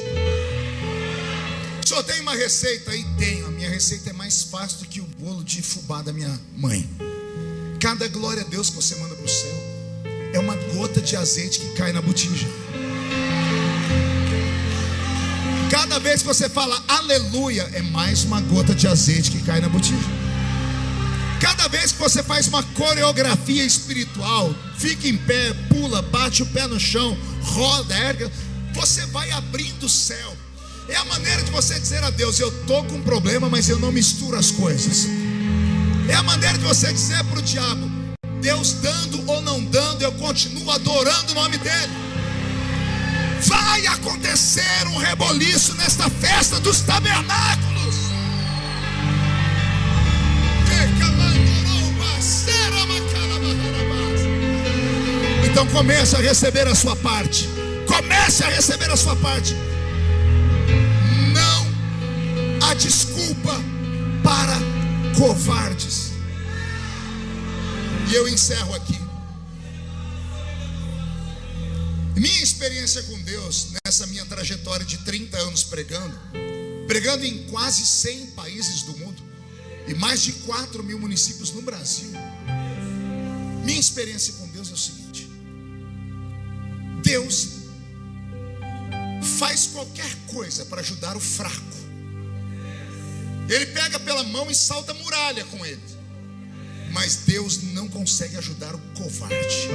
O Senhor tem uma receita? Aí tenho. A minha receita é mais fácil do que o bolo de fubá da minha mãe. Cada glória a Deus que você manda para o céu é uma gota de azeite que cai na botija. Cada vez que você fala aleluia, é mais uma gota de azeite que cai na botija. Cada vez que você faz uma coreografia espiritual, fica em pé, pula, bate o pé no chão, roda, erga, você vai abrindo o céu. É a maneira de você dizer a Deus: eu estou com um problema, mas eu não misturo as coisas. É a maneira de você dizer para o diabo: Deus dando ou não dando, eu continuo adorando o nome dele. Vai acontecer um reboliço nesta festa dos tabernáculos. Então comece a receber a sua parte. Comece a receber a sua parte. Não há desculpa para covardes. E eu encerro aqui. Minha experiência com Deus, nessa minha trajetória de 30 anos pregando em quase 100 países do mundo e mais de 4.000 municípios no Brasil. Minha experiência com Deus é o seguinte: Deus faz qualquer coisa para ajudar o fraco. Ele pega pela mão e salta a muralha com ele. Mas Deus não consegue ajudar o covarde.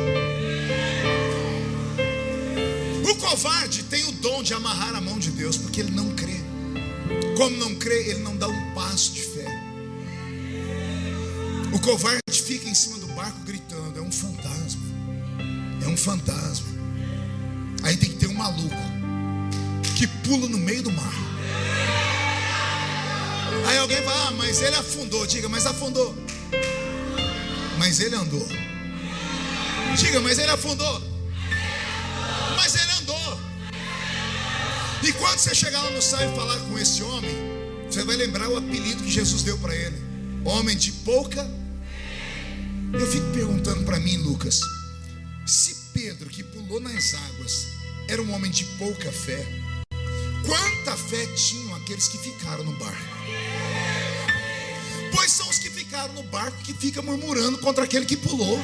O covarde tem o dom de amarrar a mão de Deus, porque ele não crê. Como não crê, ele não dá um passo de fé. O covarde fica em cima do barco gritando: é um fantasma, é um fantasma. Aí tem que ter um maluco que pula no meio do mar. Aí alguém vai: mas ele afundou. Diga: mas afundou. Mas ele andou. Diga: mas ele afundou. Mas ele andou. E quando você chegar lá no céu e falar com esse homem, você vai lembrar o apelido que Jesus deu para ele: homem de pouca. Eu fico perguntando para mim, Lucas, se Pedro, que pulou nas águas, era um homem de pouca fé, quanta fé tinham aqueles que ficaram no barco? Pois são os que ficaram no barco que ficam murmurando contra aquele que pulou.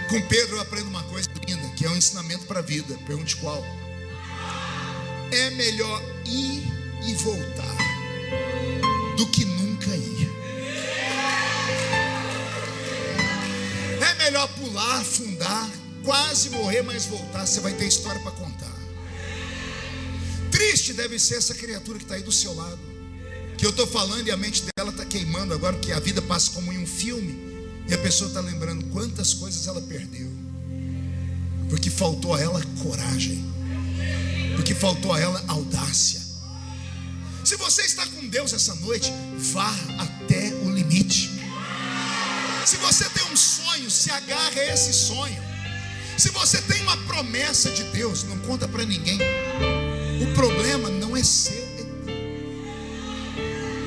Com Pedro eu aprendo uma coisa linda, que é um ensinamento para a vida. Pergunte qual? É melhor ir e voltar do que nunca ir. É melhor pular, afundar, quase morrer, mas voltar. Você vai ter história para contar. Triste deve ser essa criatura que está aí do seu lado, que eu estou falando e a mente dela está queimando agora, porque a vida passa como em um filme, e a pessoa está lembrando quantas coisas ela perdeu, porque faltou a ela coragem, porque faltou a ela audácia. Se você está com Deus essa noite, vá até o limite. limite. Se você tem um sonho, se agarre a esse sonho. Se você tem uma promessa de Deus, não conta para ninguém. O problema não é seu.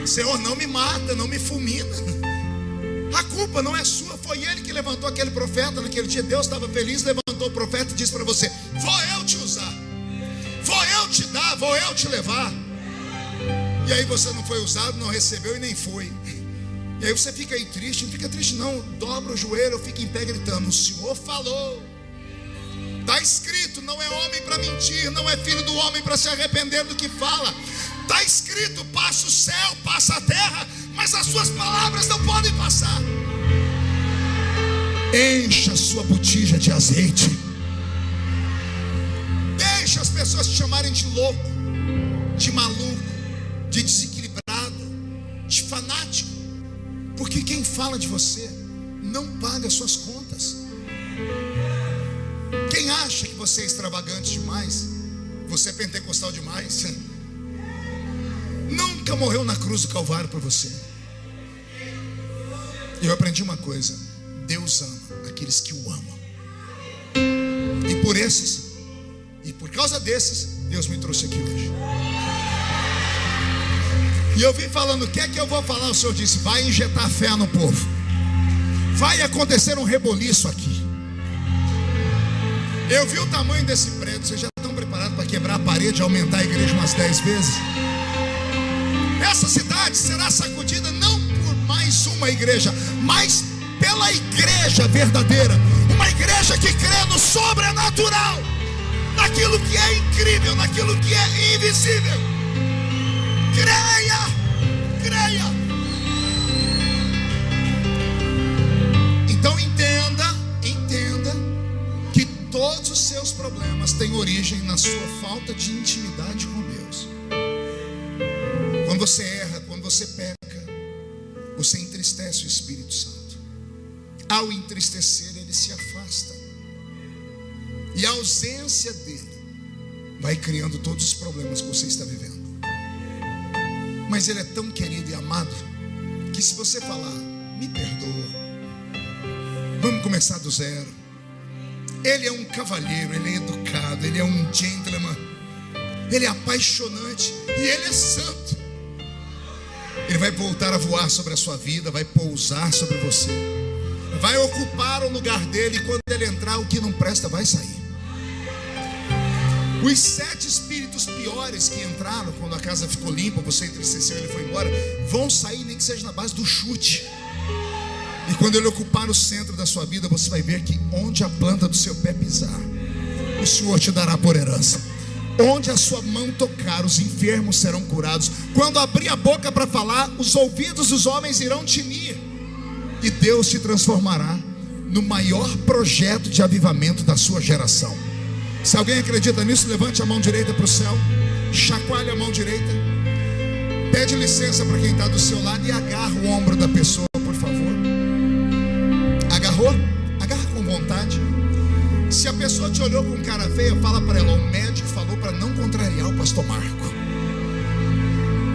Senhor, não me mata, não me fulmina. A culpa não é sua. Foi ele que levantou aquele profeta naquele dia. Deus estava feliz, levantou o profeta e disse para você: vou eu te usar, vou eu te dar, vou eu te levar. E aí você não foi usado, não recebeu e nem foi. E aí você fica aí triste. Não fica triste não, dobra o joelho, fica em pé gritando: o Senhor falou. Está escrito, não é homem para mentir, não é filho do homem para se arrepender do que fala. Está escrito, passa o céu, passa a terra, mas as suas palavras não podem passar. Encha a sua botija de azeite. Deixa as pessoas te chamarem de louco, de maluco, de desequilibrado, de fanático. Porque quem fala de você não paga suas contas. Quem acha que você é extravagante demais, você é pentecostal demais, nunca morreu na cruz do Calvário por você. Eu aprendi uma coisa: Deus ama aqueles que o amam. E por causa desses, Deus me trouxe aqui hoje. E eu vim falando: o que é que eu vou falar? O Senhor disse: vai injetar fé no povo. Vai acontecer um reboliço aqui. Eu vi o tamanho desse prédio. Vocês já estão preparados para quebrar a parede e aumentar a igreja umas 10 vezes? Essa cidade será sacudida não por mais uma igreja, mas pela igreja verdadeira. Uma igreja que crê no sobrenatural, naquilo que é incrível, naquilo que é invisível. Creia, creia. Então entenda que todos os seus problemas têm origem na sua falta de intimidade com Deus. Quando você erra, quando você peca, você entristece o Espírito Santo. Ao entristecer, ele se afasta. E a ausência dele vai criando todos os problemas que você está vivendo. Mas ele é tão querido e amado que se você falar: me perdoa, vamos começar do zero. Ele é um cavalheiro, ele é educado, ele é um gentleman, ele é apaixonante e ele é santo. Ele vai voltar a voar sobre a sua vida, vai pousar sobre você, vai ocupar o lugar dele. E quando ele entrar, o que não presta vai sair. Os 7 espíritos piores que entraram quando a casa ficou limpa, você entristeceu, ele foi embora, vão sair, nem que seja na base do chute. E quando ele ocupar o centro da sua vida, você vai ver que onde a planta do seu pé pisar, o Senhor te dará por herança. Onde a sua mão tocar, os enfermos serão curados. Quando abrir a boca para falar, os ouvidos dos homens irão tinir. E Deus te transformará no maior projeto de avivamento da sua geração. Se alguém acredita nisso, levante a mão direita para o céu, chacoalhe a mão direita, pede licença para quem está do seu lado e agarra o ombro da pessoa, por favor. Agarrou? Agarra com vontade. Se a pessoa te olhou com cara feia, fala para ela: o médico falou para não contrariar o pastor Marco.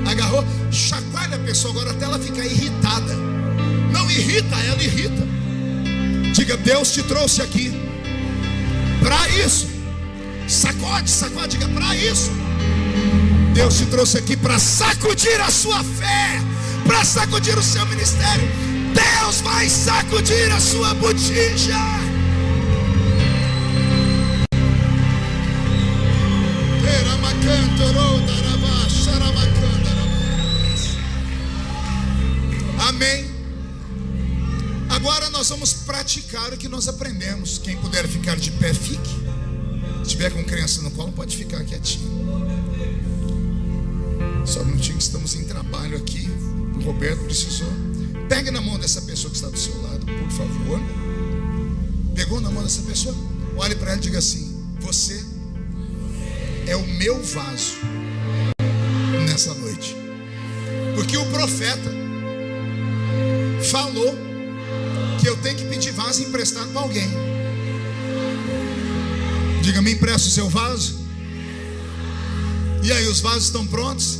Agarrou? Chacoalha a pessoa agora até ela ficar irritada. Não irrita, ela irrita. Diga: Deus te trouxe aqui para isso. Sacode, sacode, diga: para isso. Deus te trouxe aqui para sacudir a sua fé, para sacudir o seu ministério. Deus vai sacudir a sua botija. Amém. Agora nós vamos praticar o que nós aprendemos. Quem puder ficar de pé, fique. Se tiver com criança no colo, pode ficar quietinho. Só um minutinho que estamos em trabalho aqui. O Roberto precisou. Pegue na mão dessa pessoa que está do seu lado, por favor. Pegou na mão dessa pessoa? Olhe para ela e diga assim: você é o meu vaso nessa noite. Porque o profeta falou que eu tenho que pedir vaso emprestado para alguém. Diga: me empresta o seu vaso. E aí, os vasos estão prontos?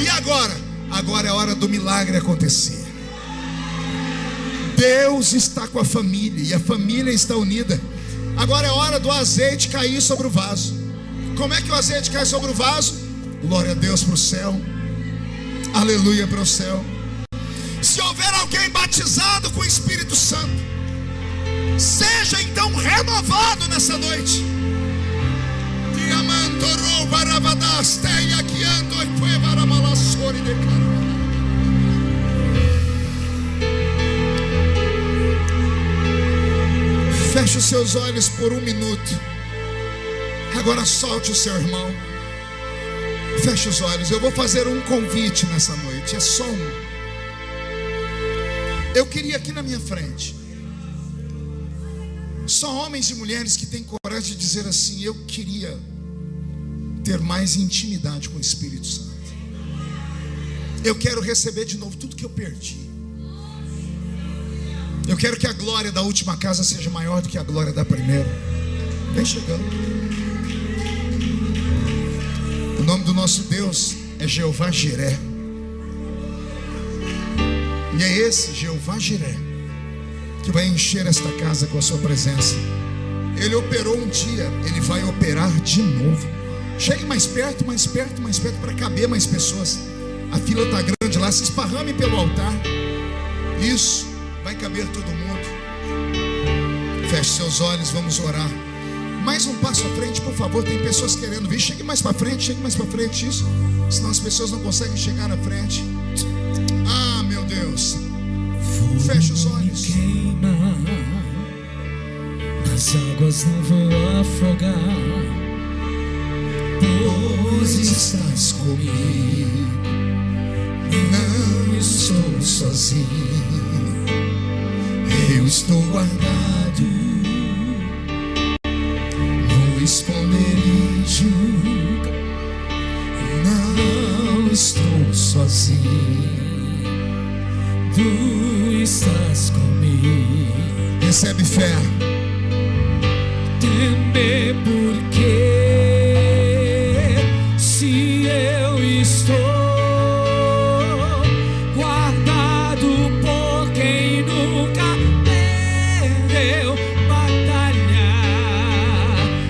E agora, Agora é hora do milagre acontecer. Deus está com a família e a família está unida. Agora é hora do azeite cair sobre o vaso. Como é que o azeite cai sobre o vaso? Glória a Deus para o céu. Aleluia para o céu. Se houver alguém batizado com o Espírito Santo, seja então renovado nessa noite. Feche os seus olhos por um minuto. Agora solte o seu irmão. Feche os olhos. Eu vou fazer um convite nessa noite. É só um. Eu queria aqui na minha frente só homens e mulheres que têm coragem de dizer assim: eu queria ter mais intimidade com o Espírito Santo. Eu quero receber de novo tudo que eu perdi. Eu quero que a glória da última casa seja maior do que a glória da primeira. Vem chegando. O nome do nosso Deus é Jeová Jiré. E é esse Jeová Jiré que vai encher esta casa com a sua presença. Ele operou um dia, ele vai operar de novo. Chegue mais perto, mais perto, mais perto, para caber mais pessoas. A fila está grande lá, se esparrame pelo altar. Isso, vai caber todo mundo. Feche seus olhos, vamos orar. Mais um passo à frente, por favor. Tem pessoas querendo vir. Chegue mais para frente, chegue mais para frente. Isso, senão as pessoas não conseguem chegar na frente. Ah, meu Deus. Feche os olhos. Queima, nas águas não vou afogar, pois estás comigo. Não estou sozinho, eu estou guardado no esconderijo. Não estou sozinho, tu estás comigo. Recebe fé. Temer porque se eu estou guardado por quem nunca perdeu batalha,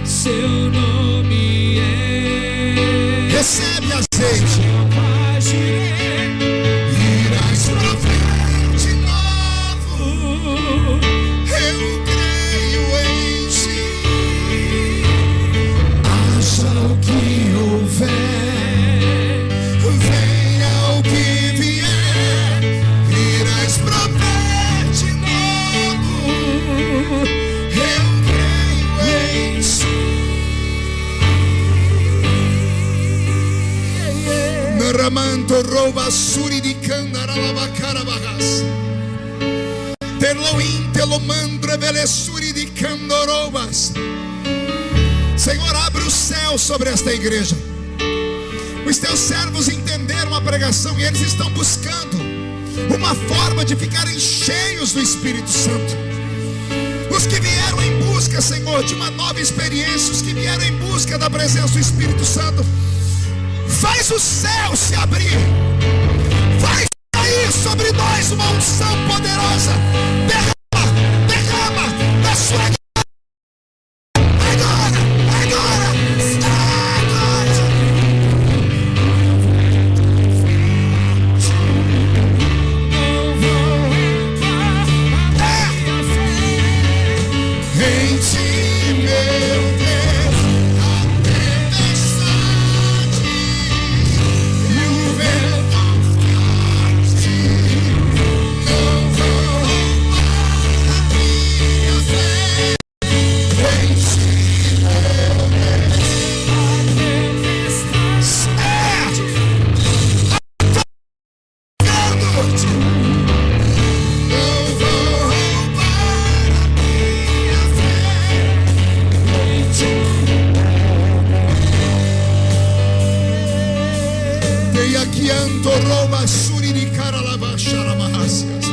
seu nome é. Recebe azeite. Irás prover de novo. Eu creio em ti. Haja o que houver, Venha o que vier, irás prover de novo. Eu creio em ti. Naramanto rouba suri de candara lavacara barras. Terloim telomandre velessuri de candorobas. Senhor, abre o céu sobre esta igreja. Os teus servos entenderam a pregação e eles estão buscando uma forma de ficarem cheios do Espírito Santo. Os que vieram em busca, Senhor, de uma nova experiência, os que vieram em busca da presença do Espírito Santo, faz o céu se abrir. Vai cair sobre nós uma unção poderosa. Derrama, derrama da sua agora, agora, agora. Em ti, meu Deus, a tempestade e o vento forte não vão roubar a minha fé. Em ti, meu Deus, a tempestade afogando-te não vão roubar a minha fé. Em ti. Dei aqui antorroba suri de caralabaxarabarracias.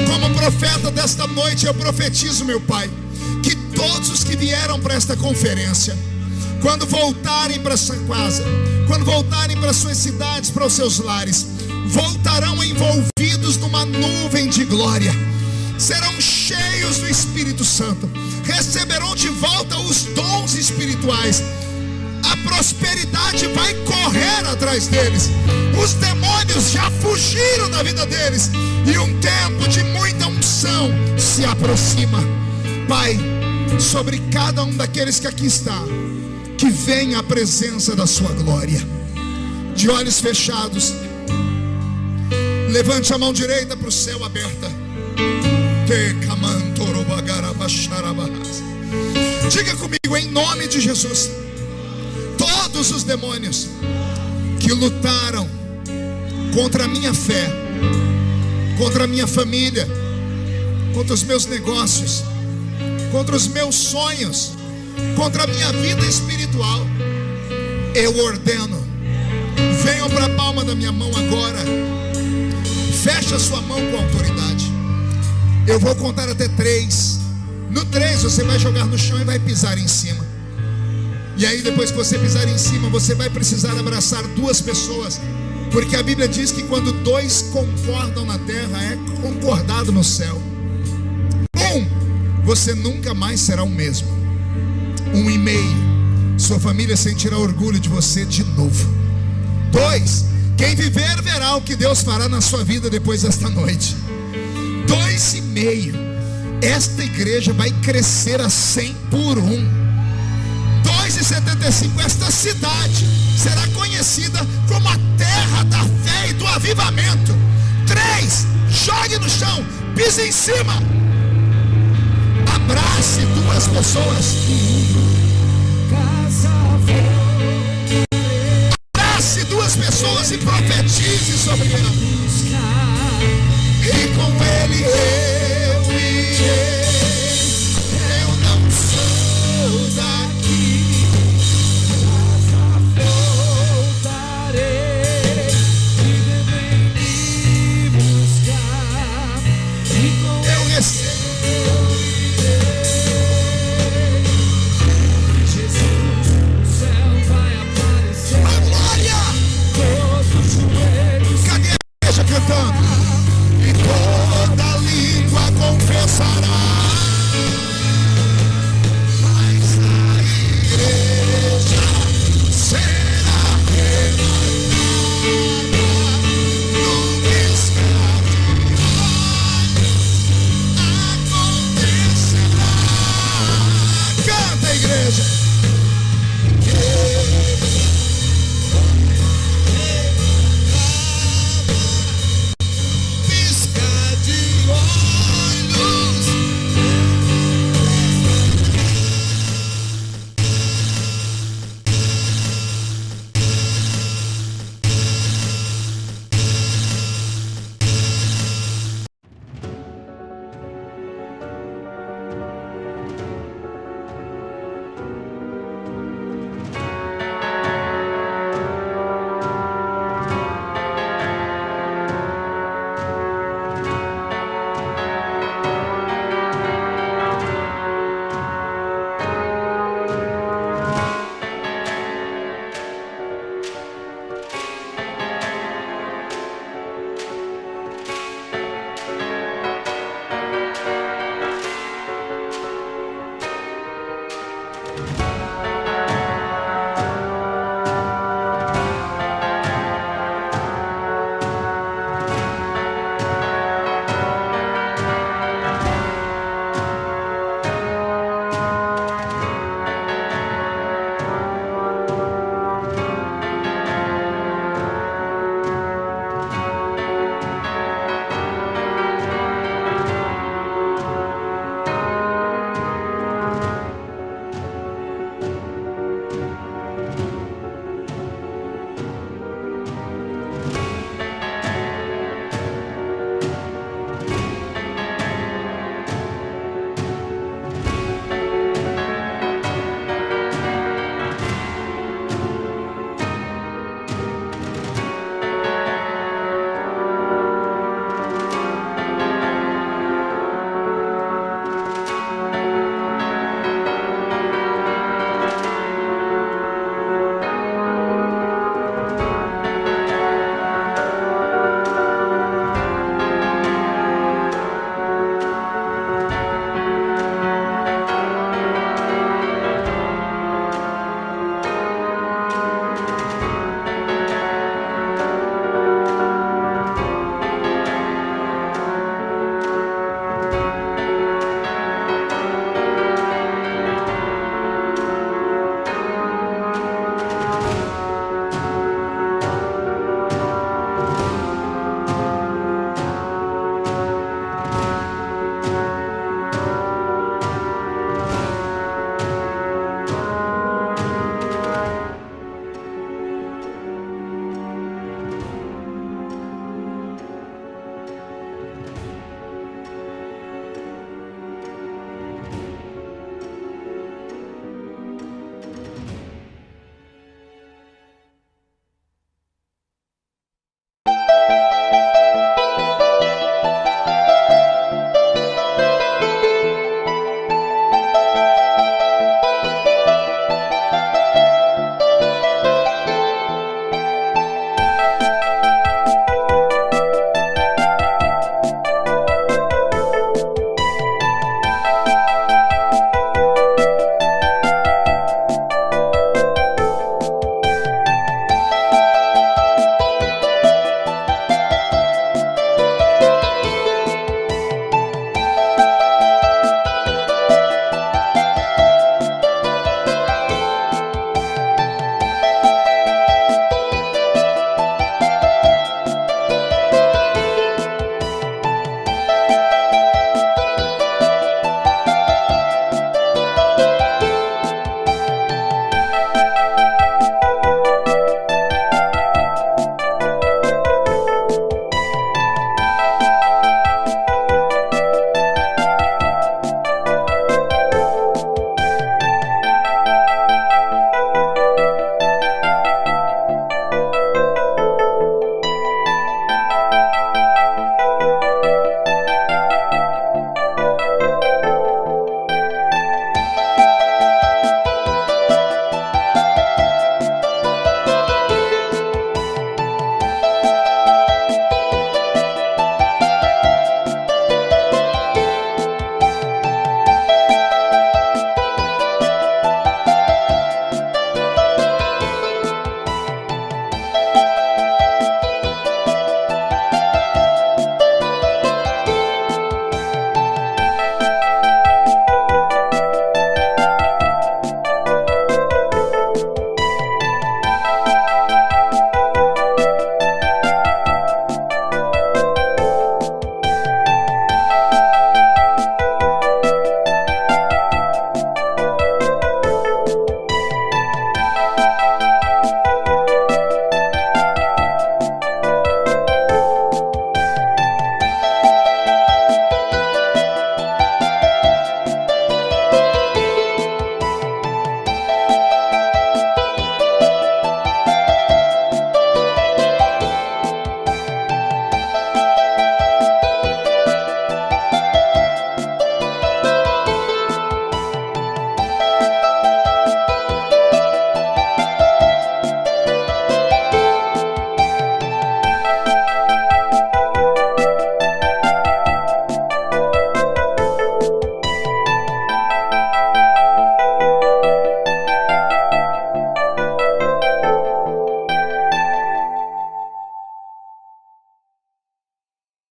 Como profeta desta noite, eu profetizo, meu Pai, que todos os que vieram para esta conferência, quando voltarem para sua casa, quando voltarem para suas cidades, para os seus lares, voltarão envolvidos numa nuvem de glória, serão cheios do Espírito Santo, receberão de volta os dons espirituais. A prosperidade vai correr atrás deles. Os demônios já fugiram da vida deles, e um tempo de muita unção se aproxima. Pai, sobre cada um daqueles que aqui está, que venha a presença da sua glória. De olhos fechados, levante a mão direita para o céu aberta. Diga comigo, em nome de Jesus: todos os demônios que lutaram contra a minha fé, contra a minha família, contra os meus negócios, contra os meus sonhos, contra a minha vida espiritual, eu ordeno, venham para a palma da minha mão agora. Feche a sua mão com autoridade. Eu vou contar até 3. No 3 você vai jogar no chão e vai pisar em cima. E aí depois que você pisar em cima, você vai precisar abraçar 2 pessoas, porque a Bíblia diz que quando 2 concordam na terra, é concordado no céu. 1, você nunca mais será o mesmo. 1,5, sua família sentirá orgulho de você de novo. 2, quem viver verá o que Deus fará na sua vida depois desta noite. 2,5, esta igreja vai crescer a 100 por 1. 2,75, esta cidade será conhecida como a terra da fé e do avivamento. 3, jogue no chão, pise em cima, abrace 2 pessoas, abrace 2 pessoas e profetize sobre ela.